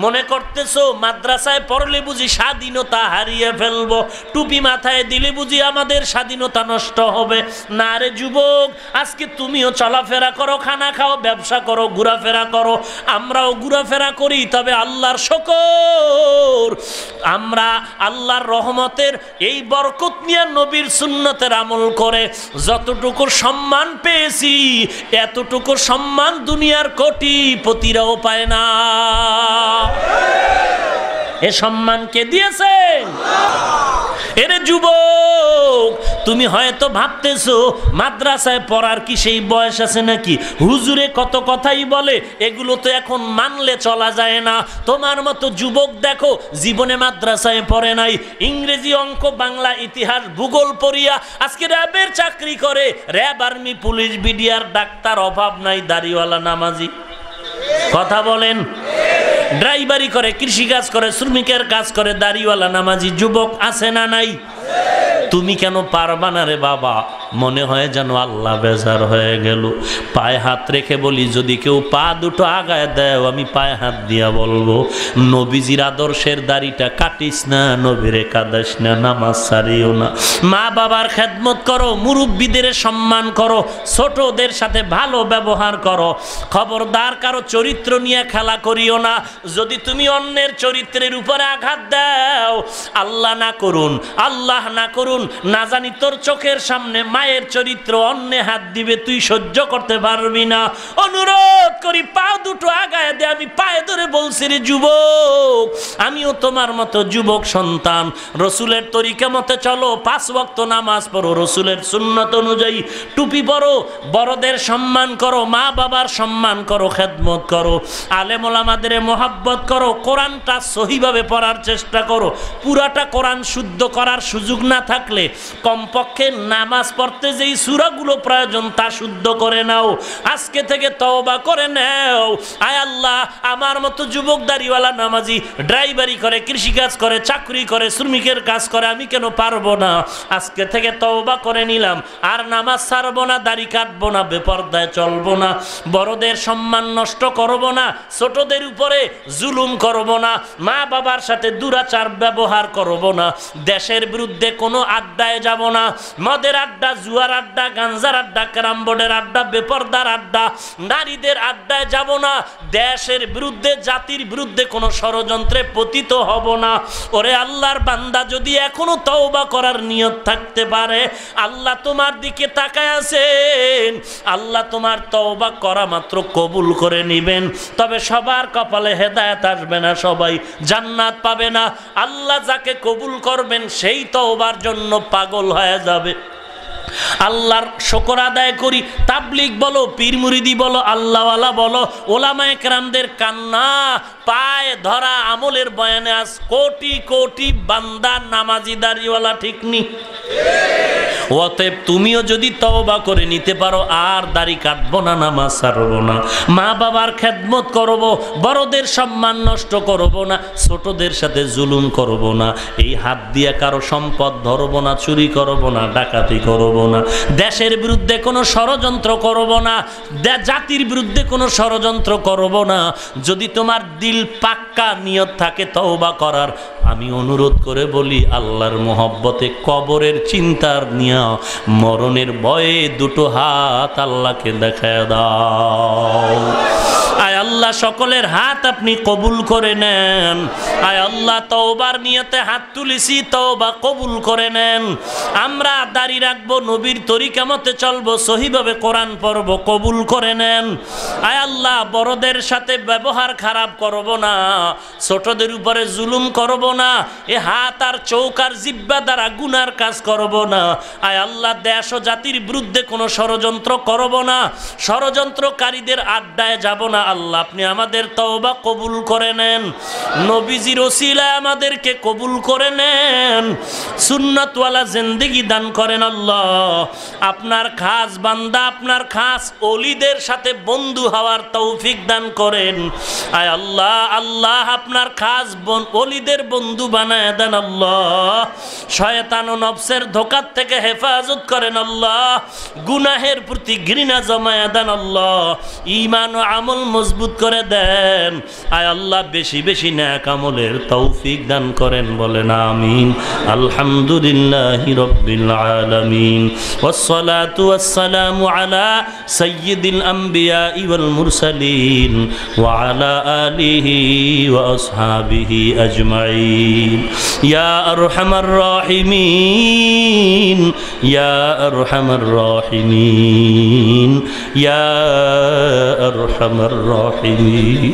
মনে করতেছো মাদ্রাসায় পড়লে বুঝি স্বাধীনতা হারিয়ে ফেলবো, টুপি মাথায় দিলে বুঝি আমাদের স্বাধীনতা নষ্ট হবে। না রে যুবক, আজকে তুমিও চলাফেরা করো, খানা খাও, ব্যবসা করো, ঘোরাফেরা করো, আমরাও ঘোরাফেরা করি। তবে আল্লাহর শুকর, আমরা আল্লাহর রহমতের এই বরকত নিয়ে নবীর সুন্নতের আমল করে যতটুকু সম্মান পেয়েছি, এতটুকু সম্মান দুনিয়ার কোটিপতিরাও পায় না। এ সম্মান কে দিয়েছেন? এরে যুবক, তুমি হয়তো ভাবতেছো মাদ্রাসায় পড়ার কি সেই বয়স আছে নাকি? হুজুরে কত কথাই বলে, এগুলো তো এখন মানলে চলা যায় না। তোমার মতো যুবক দেখো জীবনে মাদ্রাসায় পড়ে নাই, ইংরেজি, অঙ্ক, বাংলা, ইতিহাস, ভূগোল পড়িয়া আজকে র্যাবের চাকরি করে, RAB, army, police, BDR, doctor, অভাব নাই, দাড়িওয়ালা, নামাজি। কথা বলেন। ড্রাইভারি করে, কৃষিকাজ করে, শ্রমিকের কাজ করে, দাড়িওয়ালা, নামাজি যুবক আছে না নাই? তুমি কেন পারবা না রে বাবা? মনে হয় যেন আল্লাহ বেজার হয়ে গেল। পায়ে হাত রেখে বলি, যদি কেউ পা দুটো আগায় দেয় আমি পায়ে হাত দিয়া বলবো, নবীজির আদর্শের দাড়িটা কাটিস না, নবীরে কাদাস না, নামাজ ছাড়িও না, মা বাবার খেদমত করো, মুরব্বীদের সম্মান করো, ছোটদের সাথে ভালো ব্যবহার করো। খবরদার কারো চরিত্র নিয়ে খেলা করিও না। যদি তুমি অন্যের চরিত্রের উপরে আঘাত দাও, আল্লাহ না করুন, আল্লাহ না করুন, না জানি তোর চোখের সামনে মায়ের চরিত্র অন্যে হাত দিবে, তুই সহ্য করতে পারবি না। অনুরোধ করি পা দুটো আগায় দে। আমি পায়ে ধরে বলছি রে যুবক, আমিও তোমার মতো যুবক সন্তান, রসুলের তরিকা মতে চলো, 5 ওয়াক্ত নামাজ পড়ো, রসুলের সুন্নত অনুযায়ী টুপি পরো, বড়দের সম্মান করো, মা বাবার সম্মান করো, খেদমত করো, আলেম ওলামাদের মোহাব্বত করো, কোরআনটা সহিভাবে পড়ার চেষ্টা করো। পুরাটা কোরআন শুদ্ধ করার সুযোগ না থাকলে কমপক্ষে নামাজ পড়তে যেই সূরাগুলো প্রয়োজন তা শুদ্ধ করে নাও। আজকে থেকে তওবা করে নাও। আয় আল্লাহ, আমার মতো যুবক দাড়িওয়ালা নামাজি ড্রাইভারি করে, কৃষিকাজ করে, চাকরি করে, শ্রমিকের কাজ করে, আমি কেন পারবো না? আজকে থেকে তওবা করে নিলাম, আর নামাজ ছাড়বো না, দাড়ি কাটবো না, বেপরদায় চলবো না, বড়দের সম্মান নষ্ট করবো না, ছোটদের উপরে জুলুম করবো না, মা বাবার সাথে দুরাচার ব্যবহার করবো না, দেশের বিরুদ্ধে কোনো আড্ডায় যাব না, মদের আড্ডা, জুয়ার আড্ডা, গাঞ্জার আড্ডা, ক্যারাম বোর্ডের আড্ডা, বেপরদার আড্ডা, নারীদের আড্ডায় যাব না, দেশের বিরুদ্ধে, জাতির বিরুদ্ধে কোনো ষড়যন্ত্রে পতিত হব না। ওরে আল্লাহর বান্দা, যদি এখনো তওবা করার নিয়ত থাকতে পারে, আল্লাহ তোমার দিকে তাকায় আছেন, আল্লাহ তোমার তওবা করা মাত্র কবুল করে নিবেন। তবে সবার কপালে হেদায়েত আসবে না, সবাই জান্নাত পাবে না। আল্লাহ যাকে কবুল করবেন সেই তওবার জন্য পাগল হয়ে যাবে। আল্লাহর শুকর আদায় করি। তাবলিগ বলো, পীর মুরিদি বলো, আল্লাহওয়ালা বলো, ওলামায়ে কেরামদের কান্না, পায়ে ধরা আমলের বয়ানে আজ কোটি কোটি বান্দা নামাজি দাড়িওয়ালা, ঠিক নি? অতএব তুমিও যদি তওবা করে নিতে পারো, আর দাড়ি কাটবো না, নামাজ ছাড়বো না, মা বাবার খেদমত করবো, বড়দের সম্মান নষ্ট করবো না, ছোটদের সাথে জুলুম করবো না, এই হাত দিয়ে কারো সম্পদ ধরবো না, চুরি করবো না, ডাকাতি করবো না, দেশের বিরুদ্ধে কোনো ষড়যন্ত্র করবো না, জাতির বিরুদ্ধে কোনো ষড়যন্ত্র করবো না। যদি তোমার দিল পাক্কা নিয়ত থাকে তওবা করার, আমি অনুরোধ করে বলি, আল্লাহর মোহব্বতে কবরের চিন্তার নিয়া, মরণের ভয়ে দুটো হাত আল্লাহকে দেখায় দাও। আয় আল্লাহ, সকলের হাত আপনি কবুল করে নেন। আয় আল্লাহ, তওবার নিয়তে হাত তুলেছি, তওবা কবুল করে নেন। আমরা দাড়ি রাখবো, নবীর তরিকা মতে চলবো, সহিভাবে কোরআন পড়বো, কবুল করে নেন। আয় আল্লাহ, বড়দের সাথে ব্যবহার খারাপ করব না, ছোটদের উপরে জুলুম করব না, এ হাত আর চৌক আর জিহ্বা দ্বারা গুনার কাজ করব না। আয় আল্লাহ, দেশ ও জাতির বিরুদ্ধে কোনো ষড়যন্ত্র করব না, ষড়যন্ত্রকারীদের আড্ডায় যাব না। আল্লাহ, আপনি আমাদের তওবা কবুল করে নেন, নবীজির ওসিলায় আমাদেরকে কবুল করে নেন, সুন্নাতওয়ালা জিন্দেগি দান করেন। আল্লাহ, আপনার খাস বান্দা, আপনার খাস ওলিদের সাথে বন্ধু হওয়ার তৌফিক দান করেন। আয় আল্লাহ, আল্লাহ আপনার খাস ওলিদের বন্ধু বানায় দেন আল্লাহ। শয়তান ও নফসের ধোঁকার থেকে হেফাজত করেন আল্লাহ। গুনাহের প্রতি ঘৃণা জমায়া দেন আল্লাহ। ঈমান ও আমল মজবুত করে দেন। আয় আল্লাহ, বেশি বেশি নেক আমলের তৌফিক দান করেন, বলেন আমিন। আলহামদুলিল্লাহি রাব্বিল আলামিন। ওয়াসসালাতু ওয়াসসালামু আলা সাইয়্যিদিল আমবিয়া ওয়াল মুরসালিন ওয়া আলা আলিহি ওয়া আসহাবিহি আজমাইন। ইয়া আরহামার রাহিমিন, ইয়া আরহামার রাহিমিন, ইয়া আরহামার রাহিমিন।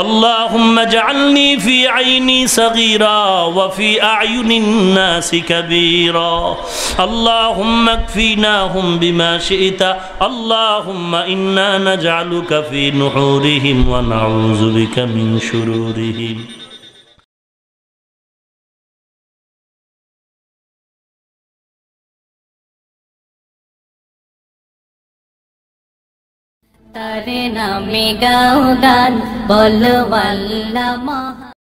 اللهم اجعلني في عيني صغيرا وفي أعين الناس كبيرا. اللهم اكفيناهم بما شئت. اللهم إنا نجعلك في نحورهم ونعوذ بك من شرورهم. তার নামে গাও গান বলো আল্লাহ মহান।